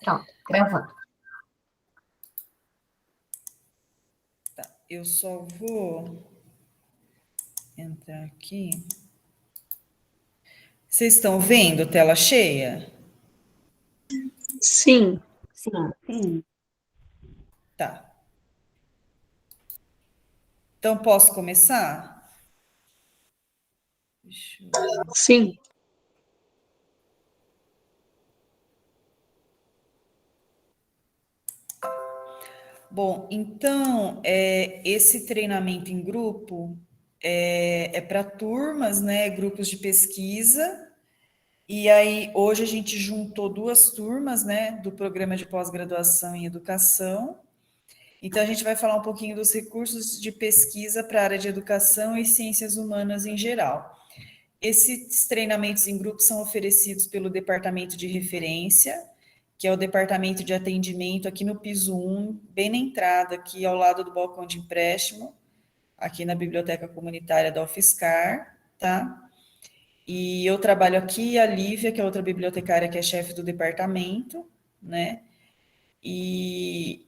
Pronto, gravando. Tá, eu só vou entrar aqui. Vocês estão vendo tela cheia? Sim. Sim. Tá. Então, posso começar? Deixa eu ver. Sim. Bom, então, esse treinamento em grupo é para turmas, né? Grupos de pesquisa. E aí, hoje a gente juntou duas turmas, né? Do programa de pós-graduação em educação. Então, a gente vai falar um pouquinho dos recursos de pesquisa para a área de educação e ciências humanas em geral. Esses treinamentos em grupo são oferecidos pelo Departamento de Referência, que é o Departamento de Atendimento aqui no piso 1, bem na entrada, aqui ao lado do balcão de empréstimo, aqui na Biblioteca Comunitária da UFSCar, tá? E eu trabalho aqui, a Lívia, que é outra bibliotecária que é chefe do departamento, né? E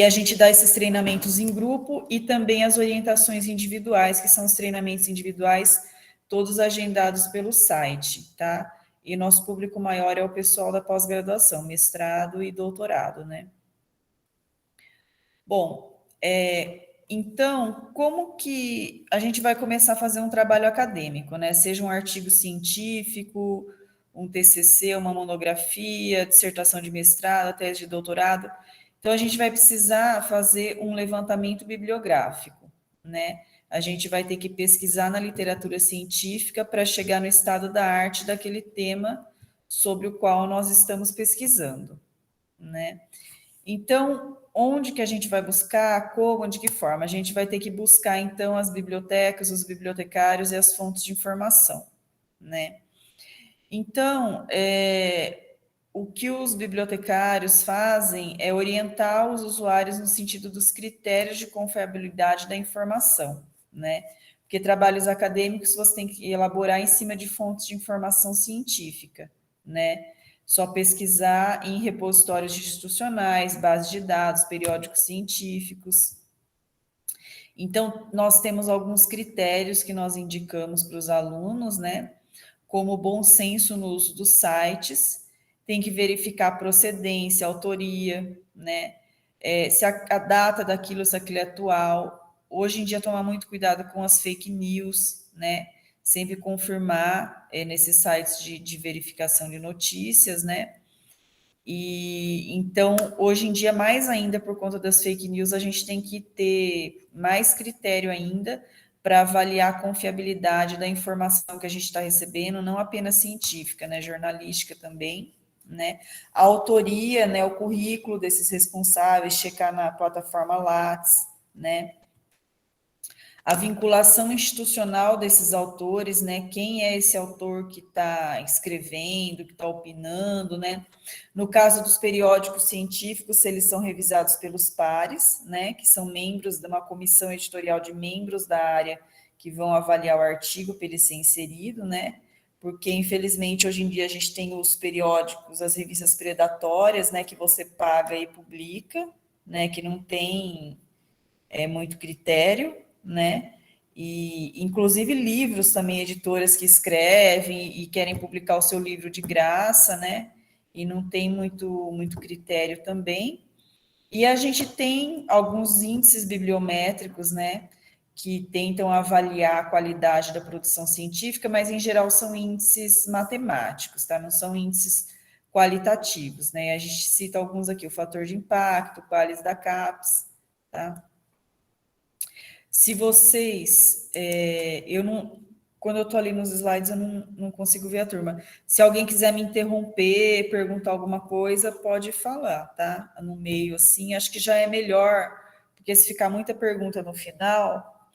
a gente dá esses treinamentos em grupo e também as orientações individuais, que são os treinamentos individuais, todos agendados pelo site, tá? E nosso público maior é o pessoal da pós-graduação, mestrado e doutorado, né? Bom, então, como que a gente vai começar a fazer um trabalho acadêmico, né? Seja um artigo científico, um TCC, uma monografia, dissertação de mestrado, tese de doutorado. Então, a gente vai precisar fazer um levantamento bibliográfico, né? A gente vai ter que pesquisar na literatura científica para chegar no estado da arte daquele tema sobre o qual nós estamos pesquisando, né? Então, onde que a gente vai buscar, como, de que forma? A gente vai ter que buscar, então, as bibliotecas, os bibliotecários e as fontes de informação, né? Então, o que os bibliotecários fazem é orientar os usuários no sentido dos critérios de confiabilidade da informação, né? Porque trabalhos acadêmicos você tem que elaborar em cima de fontes de informação científica, né? Só pesquisar em repositórios institucionais, bases de dados, periódicos científicos. Então, nós temos alguns critérios que nós indicamos para os alunos, né? Como bom senso no uso dos sites, tem que verificar a procedência, a autoria, né? Se a data daquilo, se aquilo é atual. Hoje em dia, tomar muito cuidado com as fake news, né? Sempre confirmar nesses sites de verificação de notícias, né? E então, hoje em dia, mais ainda por conta das fake news, a gente tem que ter mais critério ainda para avaliar a confiabilidade da informação que a gente está recebendo, não apenas científica, né, jornalística também, né, a autoria, né, o currículo desses responsáveis, checar na plataforma Lattes, né, a vinculação institucional desses autores, né? Quem é esse autor que está escrevendo, que está opinando, né? No caso dos periódicos científicos, se eles são revisados pelos pares, né? Que são membros de uma comissão editorial de membros da área que vão avaliar o artigo para ele ser inserido, né? Porque, infelizmente, hoje em dia a gente tem os periódicos, as revistas predatórias, né? Que você paga e publica, né? Que não tem muito critério, né? E, inclusive, livros também, editoras que escrevem e querem publicar o seu livro de graça, né? E não tem muito critério também. E a gente tem alguns índices bibliométricos, né? Que tentam avaliar a qualidade da produção científica, mas, em geral, são índices matemáticos, tá? Não são índices qualitativos, né? A gente cita alguns aqui, o fator de impacto, o Qualis da CAPES, tá? Se vocês, quando eu estou ali nos slides, eu não consigo ver a turma. Se alguém quiser me interromper, perguntar alguma coisa, pode falar, tá? No meio, assim, acho que já é melhor, porque se ficar muita pergunta no final,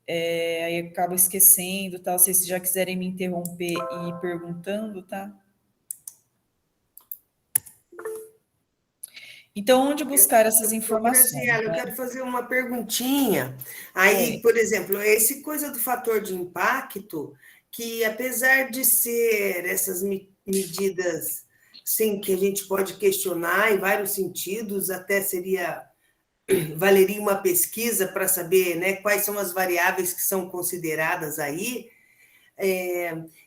aí eu acabo esquecendo, tal. Se vocês já quiserem me interromper e ir perguntando, tá? Então, onde buscar essas informações? Graziela, eu quero fazer uma perguntinha. Aí, por exemplo, esse coisa do fator de impacto, que apesar de ser essas medidas sim, que a gente pode questionar em vários sentidos, até valeria uma pesquisa para saber, né, quais são as variáveis que são consideradas aí.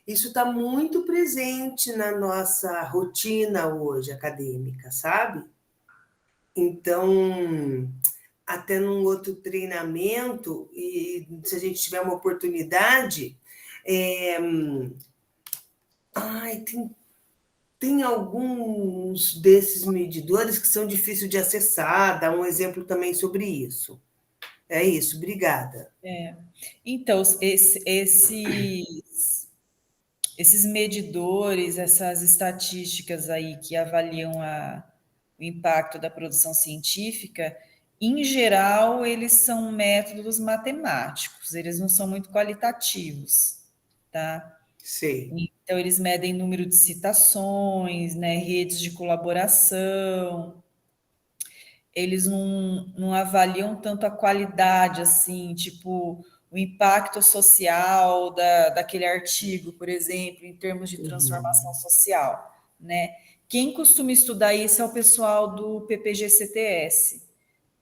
Isso está muito presente na nossa rotina hoje acadêmica, sabe? Então, até num outro treinamento, e se a gente tiver uma oportunidade, é, tem alguns desses medidores que são difíceis de acessar, dá um exemplo também sobre isso. É isso, obrigada. Então, esses medidores, essas estatísticas aí que avaliam o impacto da produção científica, em geral, eles são métodos matemáticos, eles não são muito qualitativos, tá? Sei. Então, eles medem número de citações, né, redes de colaboração, eles não avaliam tanto a qualidade, assim, tipo, o impacto social daquele artigo, por exemplo, em termos de transformação social, né? Quem costuma estudar isso é o pessoal do PPG-CTS,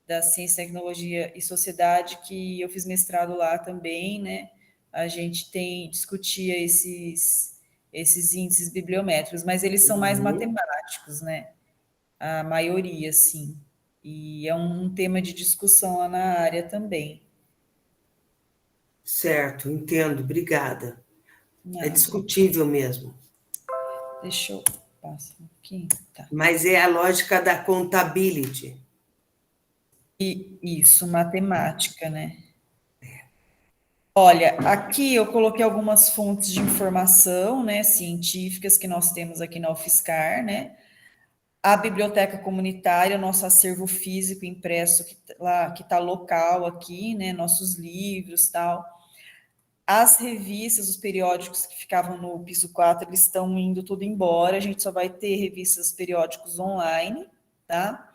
da Ciência, Tecnologia e Sociedade, que eu fiz mestrado lá também, né? A gente discutia esses índices bibliométricos, mas eles são mais matemáticos, né? A maioria, sim. E é um tema de discussão lá na área também. Certo, entendo, obrigada. É Nada. discutível mesmo. Deixa eu passar um pouquinho. Tá. Mas é a lógica da contabilidade. E isso, matemática, né? Olha, aqui eu coloquei algumas fontes de informação, né, científicas que nós temos aqui na UFSCar, né? A biblioteca comunitária, nosso acervo físico impresso que está local aqui, né? Nossos livros, tal. As revistas, os periódicos que ficavam no piso 4, eles estão indo tudo embora, a gente só vai ter revistas, periódicos online, tá?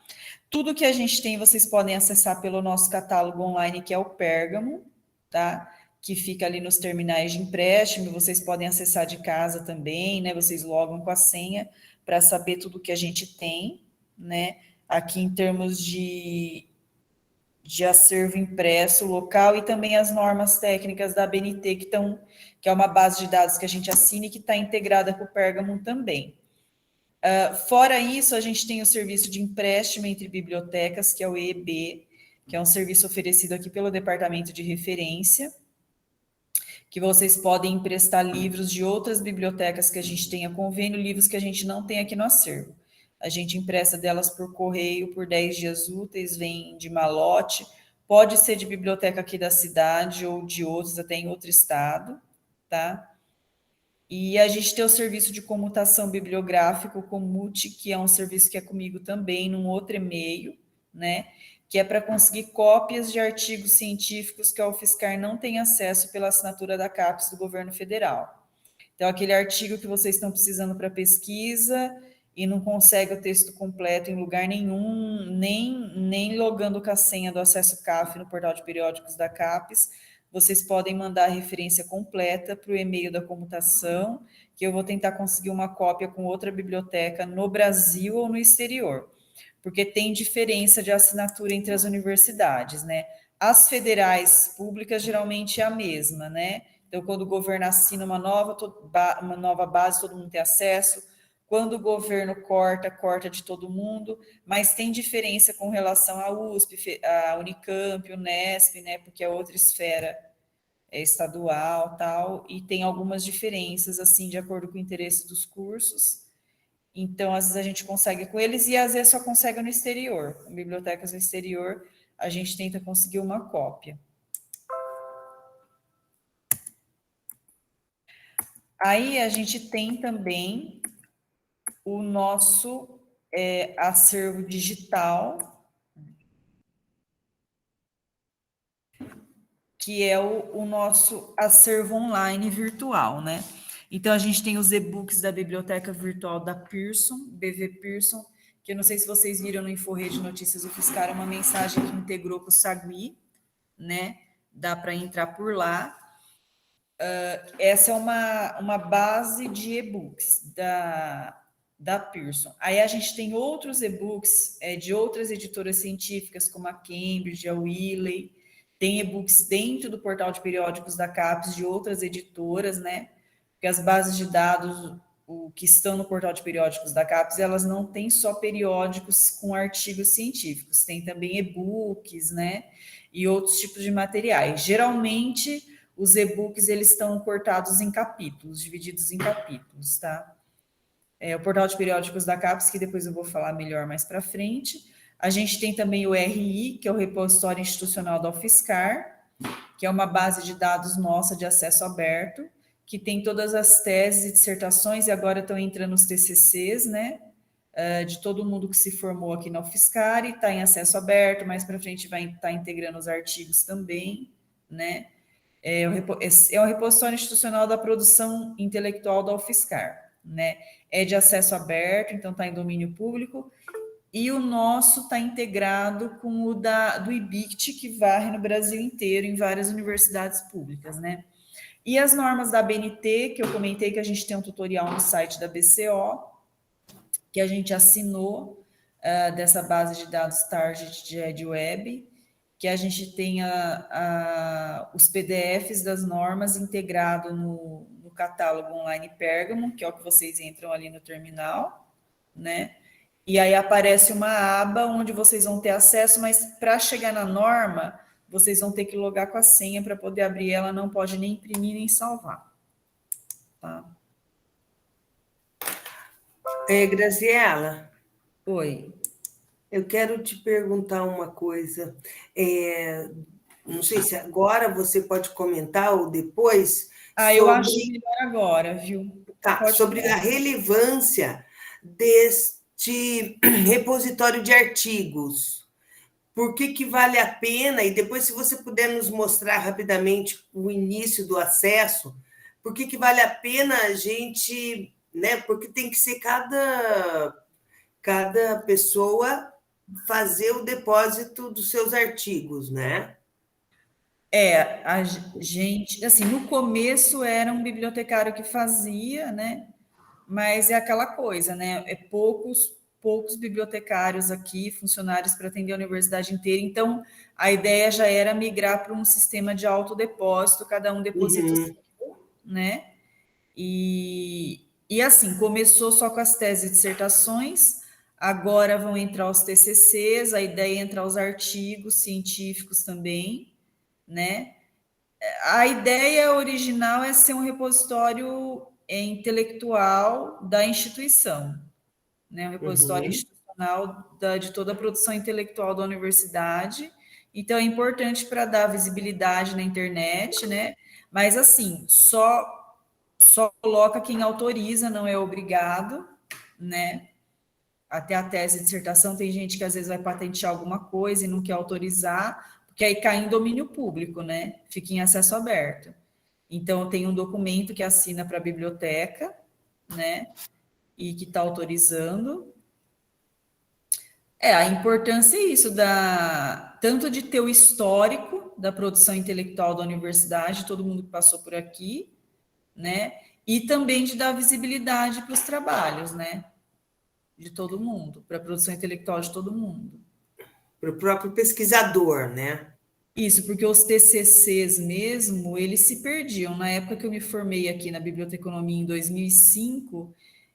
Tudo que a gente tem, vocês podem acessar pelo nosso catálogo online, que é o Pérgamo, tá? Que fica ali nos terminais de empréstimo, vocês podem acessar de casa também, né? Vocês logam com a senha para saber tudo que a gente tem, né? Aqui em termos de acervo impresso local e também as normas técnicas da ABNT, que é uma base de dados que a gente assina e que está integrada com o Pergamon também. Fora isso, a gente tem o serviço de empréstimo entre bibliotecas, que é o EEB, que é um serviço oferecido aqui pelo Departamento de Referência, que vocês podem emprestar livros de outras bibliotecas que a gente tenha convênio, livros que a gente não tem aqui no acervo. A gente empresta delas por correio por 10 dias úteis, vem de malote, pode ser de biblioteca aqui da cidade ou de outros, até em outro estado, tá? E a gente tem o serviço de comutação bibliográfico, o Comute, que é um serviço que é comigo também, num outro e-mail, né? Que é para conseguir cópias de artigos científicos que a UFSCar não tem acesso pela assinatura da CAPES do governo federal. Então, aquele artigo que vocês estão precisando para pesquisa e não consegue o texto completo em lugar nenhum, nem logando com a senha do acesso CAF no portal de periódicos da CAPES, vocês podem mandar a referência completa para o e-mail da comutação, que eu vou tentar conseguir uma cópia com outra biblioteca no Brasil ou no exterior, porque tem diferença de assinatura entre as universidades, né? As federais públicas geralmente é a mesma, né? Então, quando o governo assina uma nova base, todo mundo tem acesso. Quando o governo corta de todo mundo, mas tem diferença com relação à USP, à Unicamp, Unesp, né? Porque é outra esfera estadual, tal, e tem algumas diferenças, assim, de acordo com o interesse dos cursos. Então, às vezes a gente consegue com eles e às vezes só consegue no exterior. Com bibliotecas no exterior, a gente tenta conseguir uma cópia. Aí a gente tem também o nosso acervo digital, que é o nosso acervo online virtual, né? Então, a gente tem os e-books da Biblioteca Virtual da Pearson, BV Pearson, que eu não sei se vocês viram no Inforrede Notícias UFSCar, uma mensagem que integrou com o Sagui, né? Dá para entrar por lá. Essa é uma base de e-books da Pearson. Aí a gente tem outros e-books de outras editoras científicas, como a Cambridge, a Wiley, tem e-books dentro do portal de periódicos da CAPES de outras editoras, né? Porque as bases de dados que estão no portal de periódicos da CAPES, elas não têm só periódicos com artigos científicos, tem também e-books, né? E outros tipos de materiais. Geralmente, os e-books, eles estão cortados em capítulos, divididos em capítulos, tá? O portal de periódicos da CAPES, que depois eu vou falar melhor mais para frente. A gente tem também o RI, que é o repositório institucional da UFSCar, que é uma base de dados nossa de acesso aberto, que tem todas as teses e dissertações, e agora estão entrando os TCCs, né? De todo mundo que se formou aqui na UFSCar, e está em acesso aberto, mais para frente vai estar integrando os artigos também, né? É o repositório institucional da produção intelectual da UFSCar, né? É de acesso aberto, então está em domínio público, e o nosso está integrado com o do IBICT, que varre no Brasil inteiro, em várias universidades públicas, né? E as normas da BNT, que eu comentei que a gente tem um tutorial no site da BCO, que a gente assinou, dessa base de dados Target de EdWeb, que a gente tem os PDFs das normas integrado no catálogo online Pergamon, que é o que vocês entram ali no terminal, né? E aí aparece uma aba onde vocês vão ter acesso, mas para chegar na norma, vocês vão ter que logar com a senha para poder abrir ela, não pode nem imprimir nem salvar. Tá? Graziela, Oi. eu quero te perguntar uma coisa. Não sei se agora você pode comentar ou depois Eu acho sobre, melhor agora, viu? Pode sobre a falar. relevância deste repositório de artigos. Por que que vale a pena? E depois, se você puder nos mostrar rapidamente o início do acesso, por que que vale a pena a gente, né? Porque tem que ser cada pessoa fazer o depósito dos seus artigos, né? A gente, assim, no começo era um bibliotecário que fazia, né? Mas é aquela coisa, né? Poucos bibliotecários aqui, funcionários para atender a universidade inteira. Então, a ideia já era migrar para um sistema de autodepósito, cada um deposita o seu, Uhum, né? E assim, começou só com as teses e dissertações, agora vão entrar os TCCs, a ideia é entrar os artigos científicos também, né? A ideia original é ser um repositório intelectual da instituição, né? Um repositório uhum, institucional de toda a produção intelectual da universidade. Então, é importante para dar visibilidade na internet, né? Mas, assim, só coloca quem autoriza, não é obrigado, né? Até a tese de dissertação, tem gente que às vezes vai patentear alguma coisa e não quer autorizar, porque aí cai em domínio público, né? Fica em acesso aberto. Então, tem um documento que assina para a biblioteca, né? E que está autorizando. A importância é isso, tanto de ter o histórico da produção intelectual da universidade, todo mundo que passou por aqui, né? E também de dar visibilidade para os trabalhos, né? De todo mundo, para a produção intelectual de todo mundo. para o próprio pesquisador, né? Isso, porque os TCCs mesmo, eles se perdiam. Na época que eu me formei aqui na Biblioteconomia em 2005,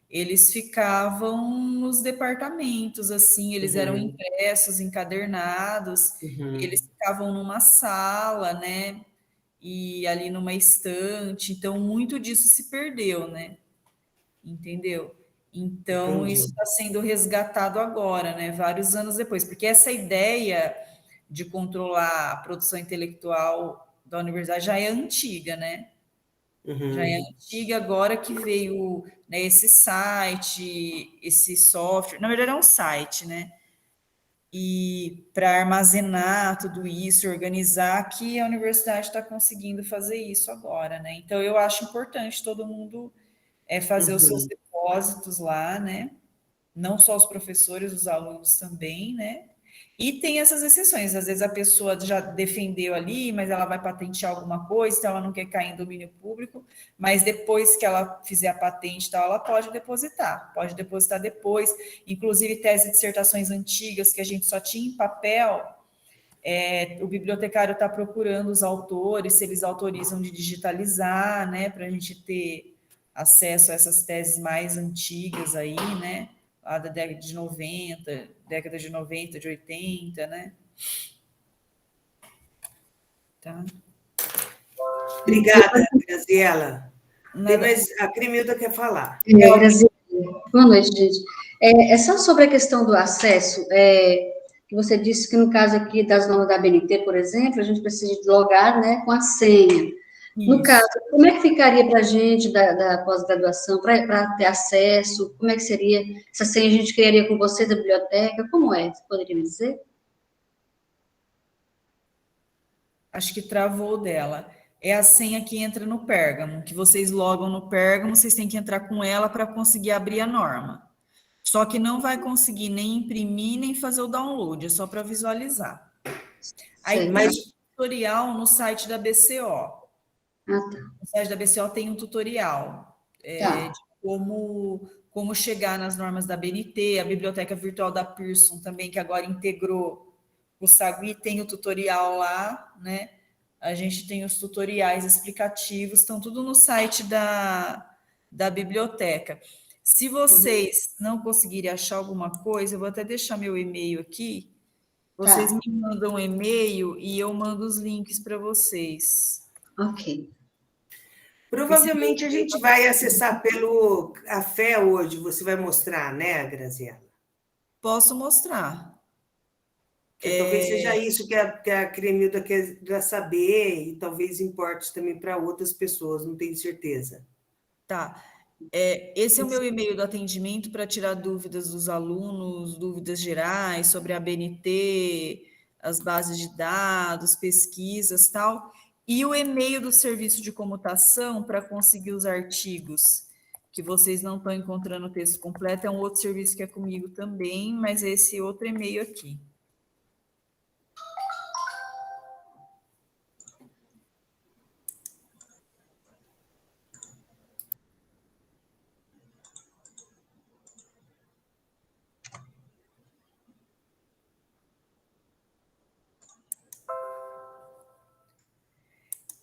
eles ficavam nos departamentos, assim, eles eram Uhum, impressos, encadernados, eles uhum, ficavam numa sala, né? E ali numa estante. Então, muito disso se perdeu, né? Entendeu? Então, isso entendi. está sendo resgatado agora, né? Vários anos depois, porque essa ideia de controlar a produção intelectual da universidade já é antiga, né? Já é Uhum, antiga, agora que veio, né, esse site, esse software, na verdade é um site, né? E para armazenar tudo isso, organizar, que a universidade está conseguindo fazer isso agora, né? Então eu acho importante todo mundo fazer os seus uhum. depósitos lá, né? Não só os professores, os alunos também, né? E tem essas exceções, às vezes a pessoa já defendeu ali, mas ela vai patentear alguma coisa, então ela não quer cair em domínio público, mas depois que ela fizer a patente, tal, ela pode depositar depois, inclusive tese de dissertações antigas que a gente só tinha em papel, o bibliotecário está procurando os autores, se eles autorizam de digitalizar, né, para a gente ter acesso a essas teses mais antigas aí, né, lá da década de 90, de 80, né? Tá. Obrigada, Graziela. Tem Nada. mais. A Cremilda quer falar. Graziela, boa noite, gente. É só sobre a questão do acesso, que você disse que no caso aqui das normas da BNT, por exemplo, a gente precisa de logar, né, com a senha. No Isso. caso, como é que ficaria para a gente da pós-graduação, para ter acesso? Como é que seria? Essa senha a gente criaria com você da biblioteca? Como é? Você poderia me dizer? Acho que travou dela. É a senha que entra no Pérgamo, que vocês logam no Pérgamo, vocês têm que entrar com ela para conseguir abrir a norma. Só que não vai conseguir nem imprimir, nem fazer o download, é só para visualizar. Aí tem Mas um tutorial no site da BCO. Ah, tá. No site da BCO tem um tutorial Tá. de como chegar nas normas da BNT, a biblioteca virtual da Pearson também, que agora integrou o Sagui, tem o tutorial lá, né? A gente tem os tutoriais explicativos, estão tudo no site da biblioteca. Se vocês não conseguirem achar alguma coisa, eu vou até deixar meu e-mail aqui. Vocês Tá. me mandam um e-mail e eu mando os links para vocês. Ok. Esse meu provavelmente a e-mail gente vai acessar pelo Café hoje. Você vai mostrar, né, Graziela? posso mostrar. Que talvez seja isso que a Cremilda quer saber e talvez importe também para outras pessoas, não tenho certeza. Tá. Esse é o meu e-mail do atendimento para tirar dúvidas dos alunos, dúvidas gerais sobre a BNT, as bases de dados, pesquisas, tal. E o e-mail do serviço de comutação para conseguir os artigos que vocês não estão encontrando o texto completo. É um outro serviço que é comigo também, mas é esse outro e-mail aqui.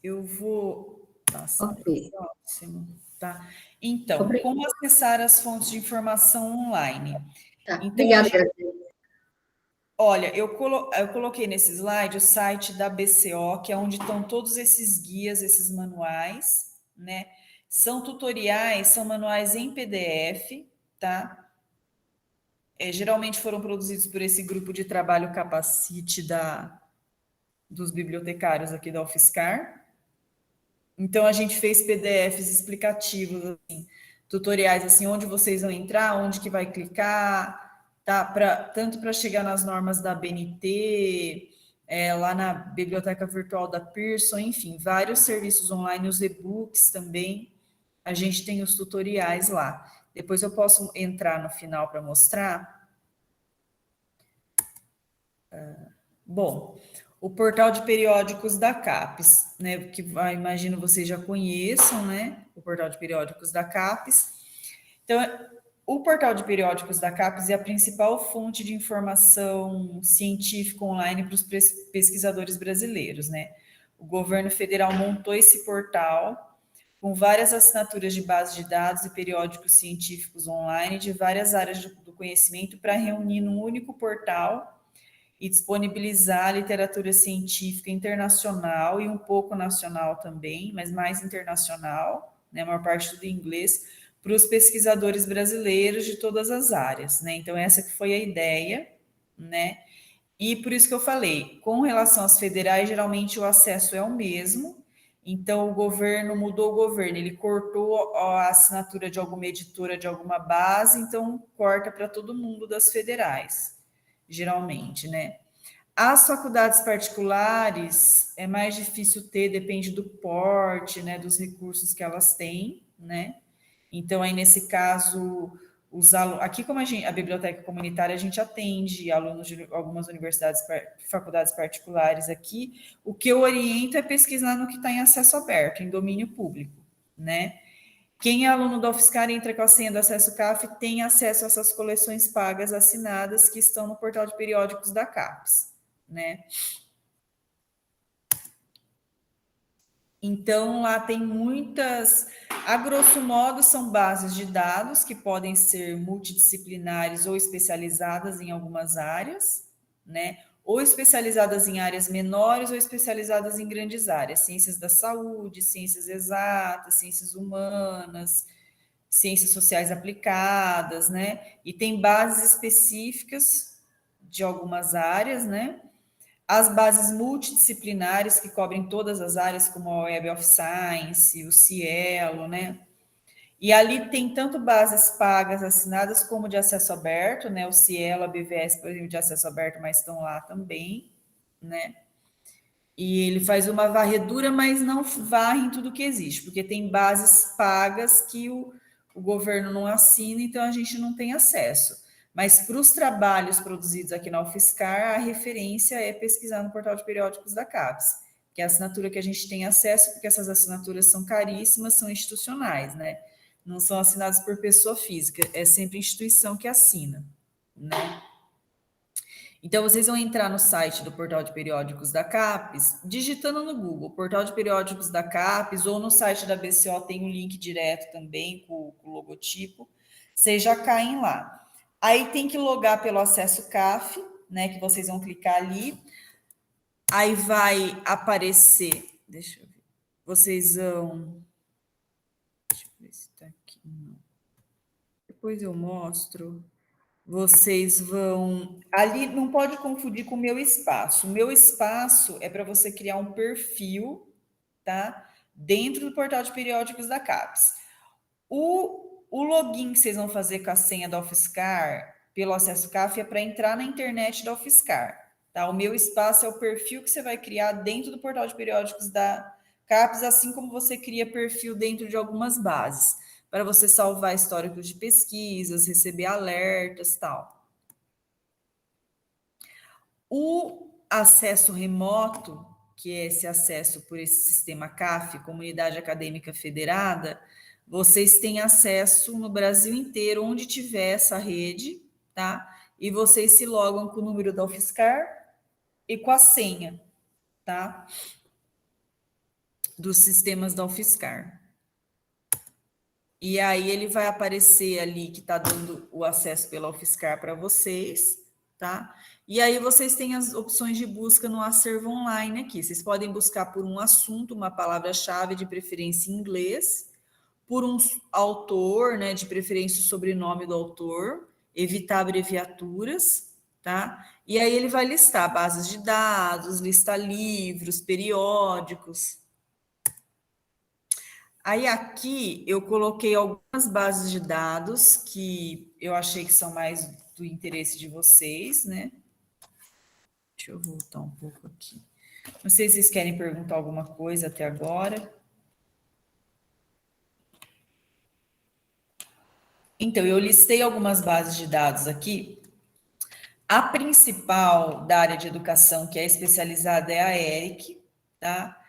Eu vou passar para o Ok. próximo, tá? Então, Obrigada. como acessar as fontes de informação online? Tá. Então, Obrigada, Graziela. olha, eu coloquei nesse slide o site da BCO, que é onde estão todos esses guias, esses manuais, né? São tutoriais, são manuais em PDF, tá? Geralmente foram produzidos por esse grupo de trabalho Capacite dos bibliotecários aqui da UFSCar. Então, a gente fez PDFs explicativos, assim, tutoriais, assim, onde vocês vão entrar, onde que vai clicar, tá? Tanto para chegar nas normas da BNT, lá na biblioteca virtual da Pearson, enfim, vários serviços online, os e-books também, a gente tem os tutoriais lá. Depois eu posso entrar no final para mostrar. Bom, o portal de periódicos da CAPES, né, que imagino vocês já conheçam, né, o portal de periódicos da CAPES. Então, o portal de periódicos da CAPES é a principal fonte de informação científica online para os pesquisadores brasileiros, né? O governo federal montou esse portal com várias assinaturas de base de dados e periódicos científicos online de várias áreas do conhecimento para reunir num único portal e disponibilizar a literatura científica internacional e um pouco nacional também, mas mais internacional, né, a maior parte tudo em inglês, para os pesquisadores brasileiros de todas as áreas, né? Então, essa que foi a ideia, né? E por isso que eu falei, com relação às federais, geralmente o acesso é o mesmo, então o governo mudou o governo, ele cortou a assinatura de alguma editora de alguma base, então corta para todo mundo das federais, geralmente, né? As faculdades particulares é mais difícil ter, depende do porte, né, dos recursos que elas têm, né? Então, aí nesse caso, aqui, como a biblioteca comunitária, a gente atende alunos de algumas universidades, faculdades particulares aqui, o que eu oriento é pesquisar no que está em acesso aberto, em domínio público, né? Quem é aluno da UFSCar entra com a senha do acesso CAF tem acesso a essas coleções pagas assinadas que estão no portal de periódicos da CAPES, né? Então, lá tem muitas, a grosso modo, são bases de dados que podem ser multidisciplinares ou especializadas em algumas áreas, né? Ou especializadas em áreas menores ou especializadas em grandes áreas, ciências da saúde, ciências exatas, ciências humanas, ciências sociais aplicadas, né? E tem bases específicas de algumas áreas, né? As bases multidisciplinares que cobrem todas as áreas, como a Web of Science, o Cielo, né? E ali tem tanto bases pagas assinadas como de acesso aberto, né? O Cielo, a BVS, por exemplo, de acesso aberto, mas estão lá também, né? E ele faz uma varredura, mas não varre em tudo que existe, porque tem bases pagas que o governo não assina, então a gente não tem acesso. Mas para os trabalhos produzidos aqui na UFSCar, a referência é pesquisar no portal de periódicos da CAPES, que é a assinatura que a gente tem acesso, porque essas assinaturas são caríssimas, são institucionais, né? Não são assinadas por pessoa física, é sempre instituição que assina, né? Então, vocês vão entrar no site do Portal de Periódicos da CAPES, digitando no Google, Portal de Periódicos da CAPES, ou no site da BCO tem um link direto também com o logotipo, vocês já caem lá. Aí tem que logar pelo acesso CAF, né, que vocês vão clicar ali, aí vai aparecer, deixa eu ver, vocês vão, deixa eu ver se tá aqui, não. Depois eu mostro. Vocês vão. Ali não pode confundir com o meu espaço. O meu espaço é para você criar um perfil, tá? Dentro do portal de periódicos da CAPES. O login que vocês vão fazer com a senha da UFSCar pelo acesso CAF é para entrar na internet da UFSCar, tá? O meu espaço é o perfil que você vai criar dentro do portal de periódicos da CAPES, assim como você cria perfil dentro de algumas bases, para você salvar históricos de pesquisas, receber alertas, tal. O acesso remoto, que é esse acesso por esse sistema CAF, Comunidade Acadêmica Federada, vocês têm acesso no Brasil inteiro, onde tiver essa rede, tá? E vocês se logam com o número da UFSCar e com a senha, tá? Dos sistemas da UFSCar. E aí ele vai aparecer ali que está dando o acesso pela UFSCar para vocês, tá? E aí vocês têm as opções de busca no acervo online aqui. Vocês podem buscar por um assunto, uma palavra-chave, de preferência em inglês, por um autor, né, de preferência o sobrenome do autor, evitar abreviaturas, tá? E aí ele vai listar bases de dados, listar livros, periódicos. Aí aqui eu coloquei algumas bases de dados que eu achei que são mais do interesse de vocês, né? Deixa eu voltar um pouco aqui. Não sei se vocês querem perguntar alguma coisa até agora. Então, eu listei algumas bases de dados aqui. A principal da área de educação, que é especializada, é a ERIC, tá?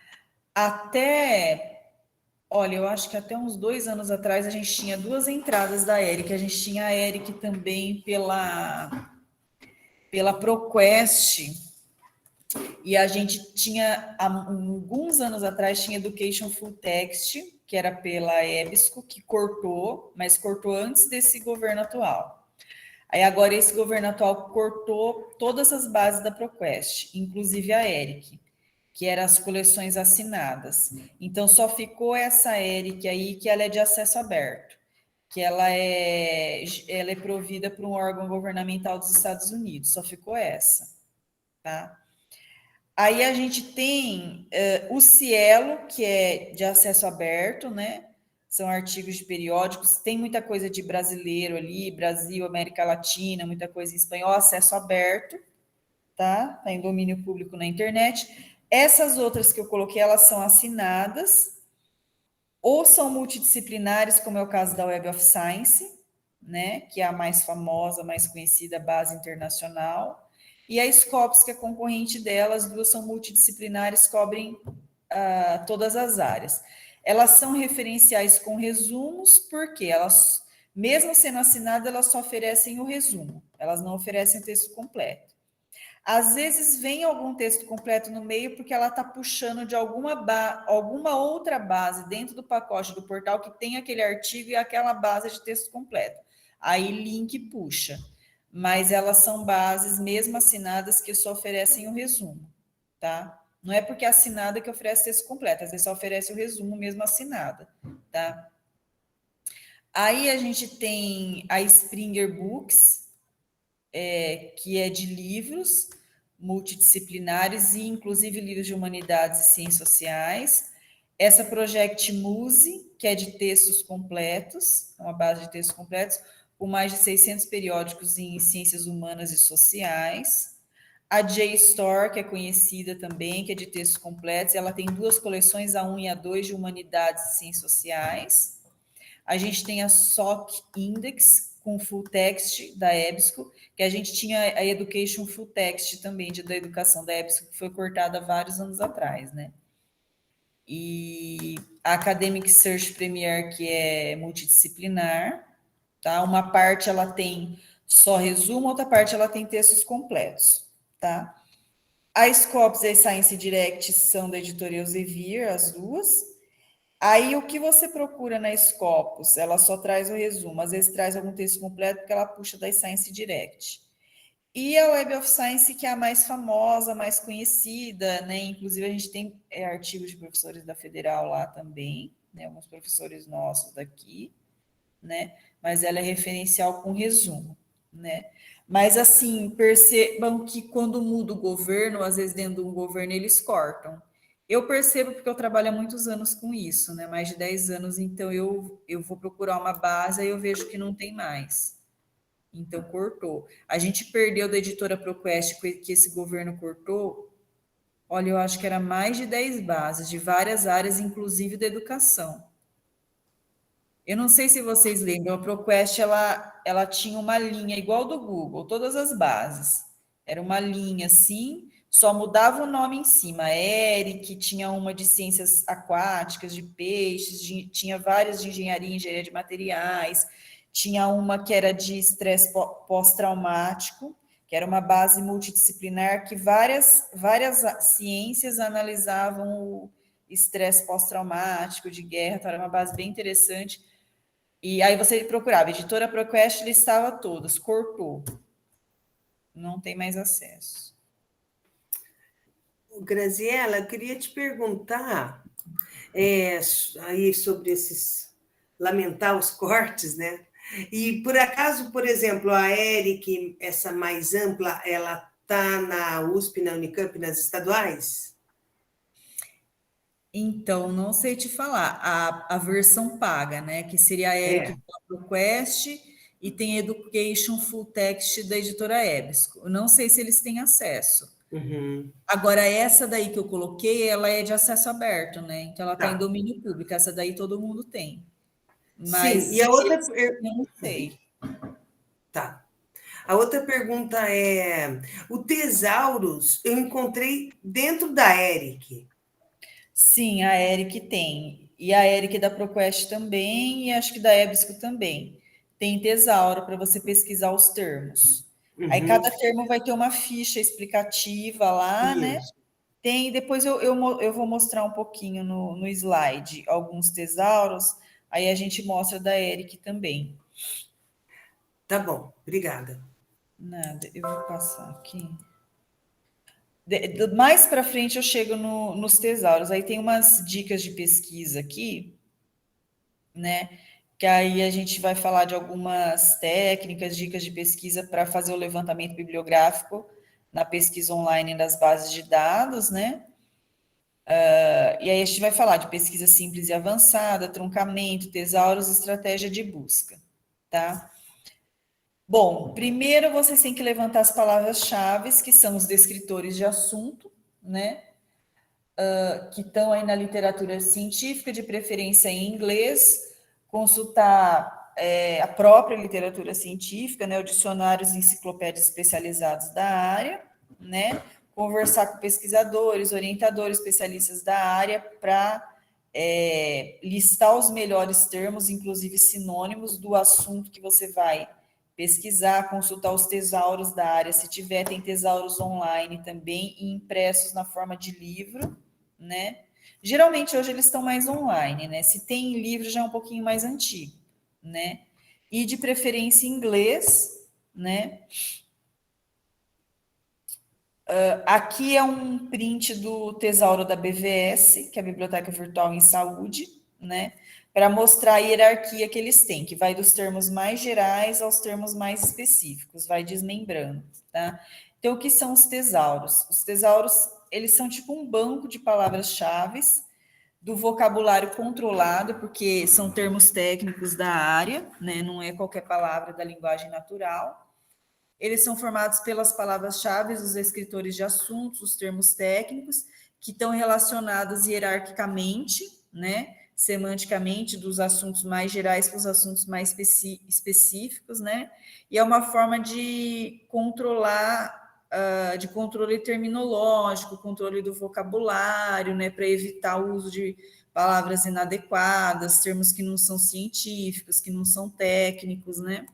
Olha, eu acho que até uns 2 anos atrás a gente tinha 2 entradas da ERIC. A gente tinha a ERIC também pela ProQuest, e a gente tinha, há alguns anos atrás, tinha Education Full Text, que era pela EBSCO, que cortou, mas cortou antes desse governo atual. Aí agora esse governo atual cortou todas as bases da ProQuest, inclusive a ERIC, que eram as coleções assinadas. Então só ficou essa ERIC aí, que ela é de acesso aberto, que ela é provida por um órgão governamental dos Estados Unidos, só ficou essa, tá? Aí a gente tem o Cielo, que é de acesso aberto, né? São artigos de periódicos, tem muita coisa de brasileiro ali, Brasil, América Latina, muita coisa em espanhol, acesso aberto, tá? Tá em domínio público na internet. Essas outras que eu coloquei, elas são assinadas, ou são multidisciplinares, como é o caso da Web of Science, né, que é a mais famosa, mais conhecida, base internacional, e a Scopus, que é concorrente dela. As duas são multidisciplinares, cobrem todas as áreas. Elas são referenciais com resumos, porque elas, mesmo sendo assinadas, elas só oferecem o resumo, elas não oferecem o texto completo. Às vezes vem algum texto completo no meio, porque ela está puxando de alguma outra base dentro do pacote do portal que tem aquele artigo e aquela base de texto completo. Aí link puxa. Mas elas são bases, mesmo assinadas, que só oferecem o resumo, tá? Não é porque é assinada que oferece texto completo, às vezes só oferece o resumo mesmo assinada, tá? Aí a gente tem a Springer Books, que é de livros multidisciplinares e inclusive livros de humanidades e ciências sociais. Essa Project Muse, que é de textos completos, é uma base de textos completos, com mais de 600 periódicos em ciências humanas e sociais. A JSTOR, que é conhecida também, que é de textos completos, ela tem duas coleções, a 1 e a 2, de humanidades e ciências sociais. A gente tem a SOC Index, com full text da EBSCO, que a gente tinha a Education Full Text também, da educação da EBSCO, que foi cortada há vários anos atrás, né? E a Academic Search Premier, que é multidisciplinar, tá? Uma parte ela tem só resumo, outra parte ela tem textos completos, tá? A Scopus e a Science Direct são da editora Elsevier, as duas. Aí, o que você procura na Scopus? Ela só traz o resumo, às vezes traz algum texto completo, porque ela puxa da Science Direct. E a Web of Science, que é a mais famosa, mais conhecida, né? Inclusive, a gente tem artigos de professores da Federal lá também, né? Alguns professores nossos daqui, né? Mas ela é referencial com resumo, né? Mas, assim, percebam que quando muda o governo, às vezes dentro de um governo eles cortam. Eu percebo porque eu trabalho há muitos anos com isso, né? Mais de 10 anos, então eu vou procurar uma base e eu vejo que não tem mais. Então, cortou. A gente perdeu da editora ProQuest, que esse governo cortou. Olha, eu acho que era mais de 10 bases, de várias áreas, inclusive da educação. Eu não sei se vocês lembram, a ProQuest, ela tinha uma linha igual do Google, todas as bases. Era uma linha assim, só mudava o nome em cima. Eric, tinha uma de ciências aquáticas, de peixes, tinha várias de engenharia de materiais, tinha uma que era de estresse pós-traumático, que era uma base multidisciplinar que várias ciências analisavam o estresse pós-traumático de guerra, então era uma base bem interessante. E aí você procurava, editora ProQuest listava todas, cortou. Não tem mais acesso. Graziela, eu queria te perguntar aí sobre esses lamentar os cortes, né? E por acaso, por exemplo, a ERIC, essa mais ampla, ela está na USP, na Unicamp, nas estaduais? Então, não sei te falar. A versão paga, né? Que seria a Eric ProQuest e tem Education Full Text da editora EBSCO. Eu não sei se eles têm acesso. Uhum. Agora, essa daí que eu coloquei, ela é de acesso aberto, né? Então, ela está em Tá. domínio público. Essa daí todo mundo tem. Sim, Mas e a outra. eu não sei. Tá. A outra pergunta é: o Tesaurus eu encontrei dentro da ERIC. Sim, a Eric tem. E a Eric da ProQuest também, e acho que da EBSCO também. Tem tesauro para você pesquisar os termos. Aí Uhum. cada termo vai ter uma ficha explicativa lá, né? Isso. Tem, depois eu vou mostrar um pouquinho no slide alguns tesauros, aí a gente mostra da Eric também. Tá bom, obrigada. Nada, eu vou passar aqui. Mais para frente eu chego nos tesauros. Aí tem umas dicas de pesquisa aqui, né? Que aí a gente vai falar de algumas técnicas, dicas de pesquisa para fazer o levantamento bibliográfico na pesquisa online das bases de dados, né? E aí a gente vai falar de pesquisa simples e avançada, truncamento, tesauros, estratégia de busca, tá? Bom, primeiro vocês têm que levantar as palavras-chave, que são os descritores de assunto, né? Que estão aí na literatura científica, de preferência em inglês, consultar a própria literatura científica, né, o dicionários e enciclopédias especializados da área, né, conversar com pesquisadores, orientadores, especialistas da área para listar os melhores termos, inclusive sinônimos do assunto que você vai pesquisar, consultar os tesauros da área, se tiver, tem tesauros online também e impressos na forma de livro, né? Geralmente hoje eles estão mais online, né? Se tem livro já é um pouquinho mais antigo, né? E de preferência em inglês, né? Aqui é um print do tesauro da BVS, que é a Biblioteca Virtual em Saúde, né? Para mostrar a hierarquia que eles têm, que vai dos termos mais gerais aos termos mais específicos, vai desmembrando, tá? Então, o que são os tesauros? Os tesauros, eles são tipo um banco de palavras-chave do vocabulário controlado, porque são termos técnicos da área, né? Não é qualquer palavra da linguagem natural. Eles são formados pelas palavras-chave, os escritores de assuntos, os termos técnicos, que estão relacionados hierarquicamente, né, semanticamente, dos assuntos mais gerais para os assuntos mais específicos, né, e é uma forma de controlar, de controle terminológico, controle do vocabulário, né, para evitar o uso de palavras inadequadas, termos que não são científicos, que não são técnicos, né.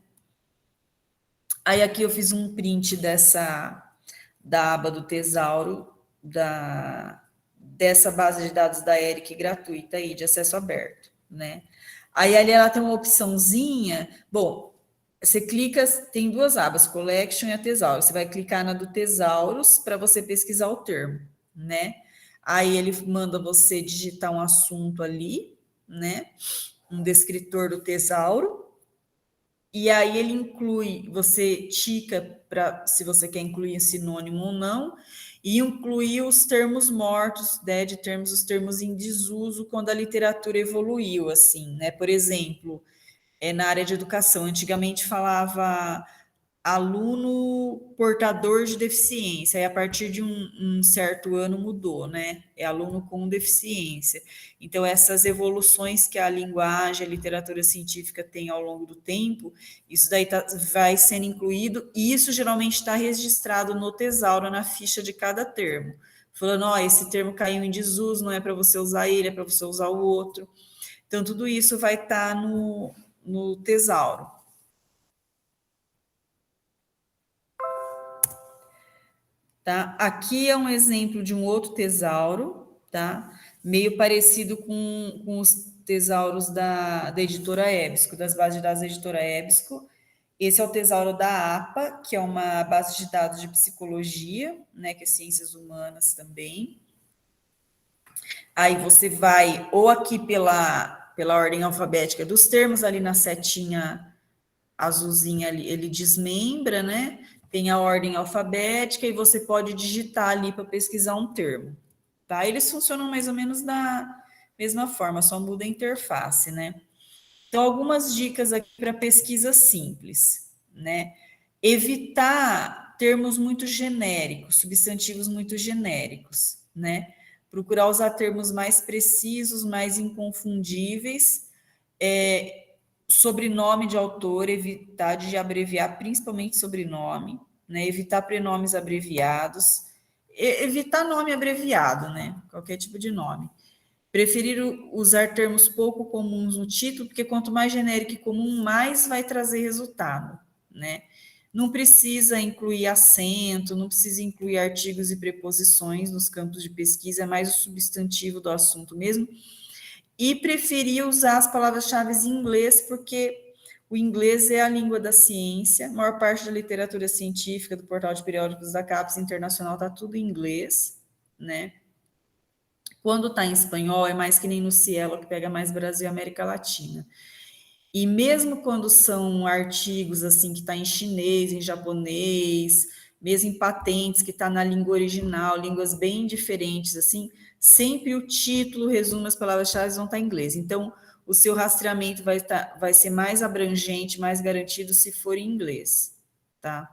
Aí aqui eu fiz um print da aba do tesauro, dessa base de dados da ERIC gratuita aí, de acesso aberto, né? Aí ali ela tem uma opçãozinha, bom, você clica, tem duas abas, Collection e a Tesauro. Você vai clicar na do Tesauros para você pesquisar o termo, né? Aí ele manda você digitar um assunto ali, né? Um descritor do tesauro. E aí ele inclui, você tica para se você quer incluir sinônimo ou não, e incluir os termos mortos, né, de termos, os termos em desuso quando a literatura evoluiu, assim, né? Por exemplo, na área de educação, antigamente falava aluno portador de deficiência, e a partir de um certo ano mudou, né? É aluno com deficiência. Então, essas evoluções que a linguagem, a literatura científica tem ao longo do tempo, isso daí vai sendo incluído, e isso geralmente está registrado no tesauro, na ficha de cada termo. Falando, ó, esse termo caiu em desuso, não é para você usar ele, é para você usar o outro. Então, tudo isso vai estar no tesauro. Tá? Aqui é um exemplo de um outro tesauro, tá? Meio parecido com os tesauros da editora EBSCO, das bases de dados da editora EBSCO. Esse é o tesauro da APA, que é uma base de dados de psicologia, né, que é ciências humanas também. Aí você vai ou aqui pela ordem alfabética dos termos, ali na setinha azulzinha ali, ele desmembra, né? Tem a ordem alfabética e você pode digitar ali para pesquisar um termo, tá? Eles funcionam mais ou menos da mesma forma, só muda a interface, né? Então, algumas dicas aqui para pesquisa simples, né? Evitar termos muito genéricos, substantivos muito genéricos, né? Procurar usar termos mais precisos, mais inconfundíveis, sobrenome de autor, evitar de abreviar, principalmente sobrenome, né? Evitar prenomes abreviados, evitar nome abreviado, né? Qualquer tipo de nome. Preferir usar termos pouco comuns no título, porque quanto mais genérico e comum, mais vai trazer resultado, né? Não precisa incluir acento, não precisa incluir artigos e preposições nos campos de pesquisa, é mais o substantivo do assunto mesmo. E preferia usar as palavras-chave em inglês, porque o inglês é a língua da ciência, a maior parte da literatura científica do portal de periódicos da CAPES Internacional está tudo em inglês, né? Quando está em espanhol, é mais que nem no Cielo, que pega mais Brasil e América Latina. E mesmo quando são artigos assim que está em chinês, em japonês, mesmo em patentes que está na língua original, línguas bem diferentes assim, sempre o título, resumo, as palavras-chave vão estar em inglês. Então, o seu rastreamento vai ser mais abrangente, mais garantido se for em inglês, tá?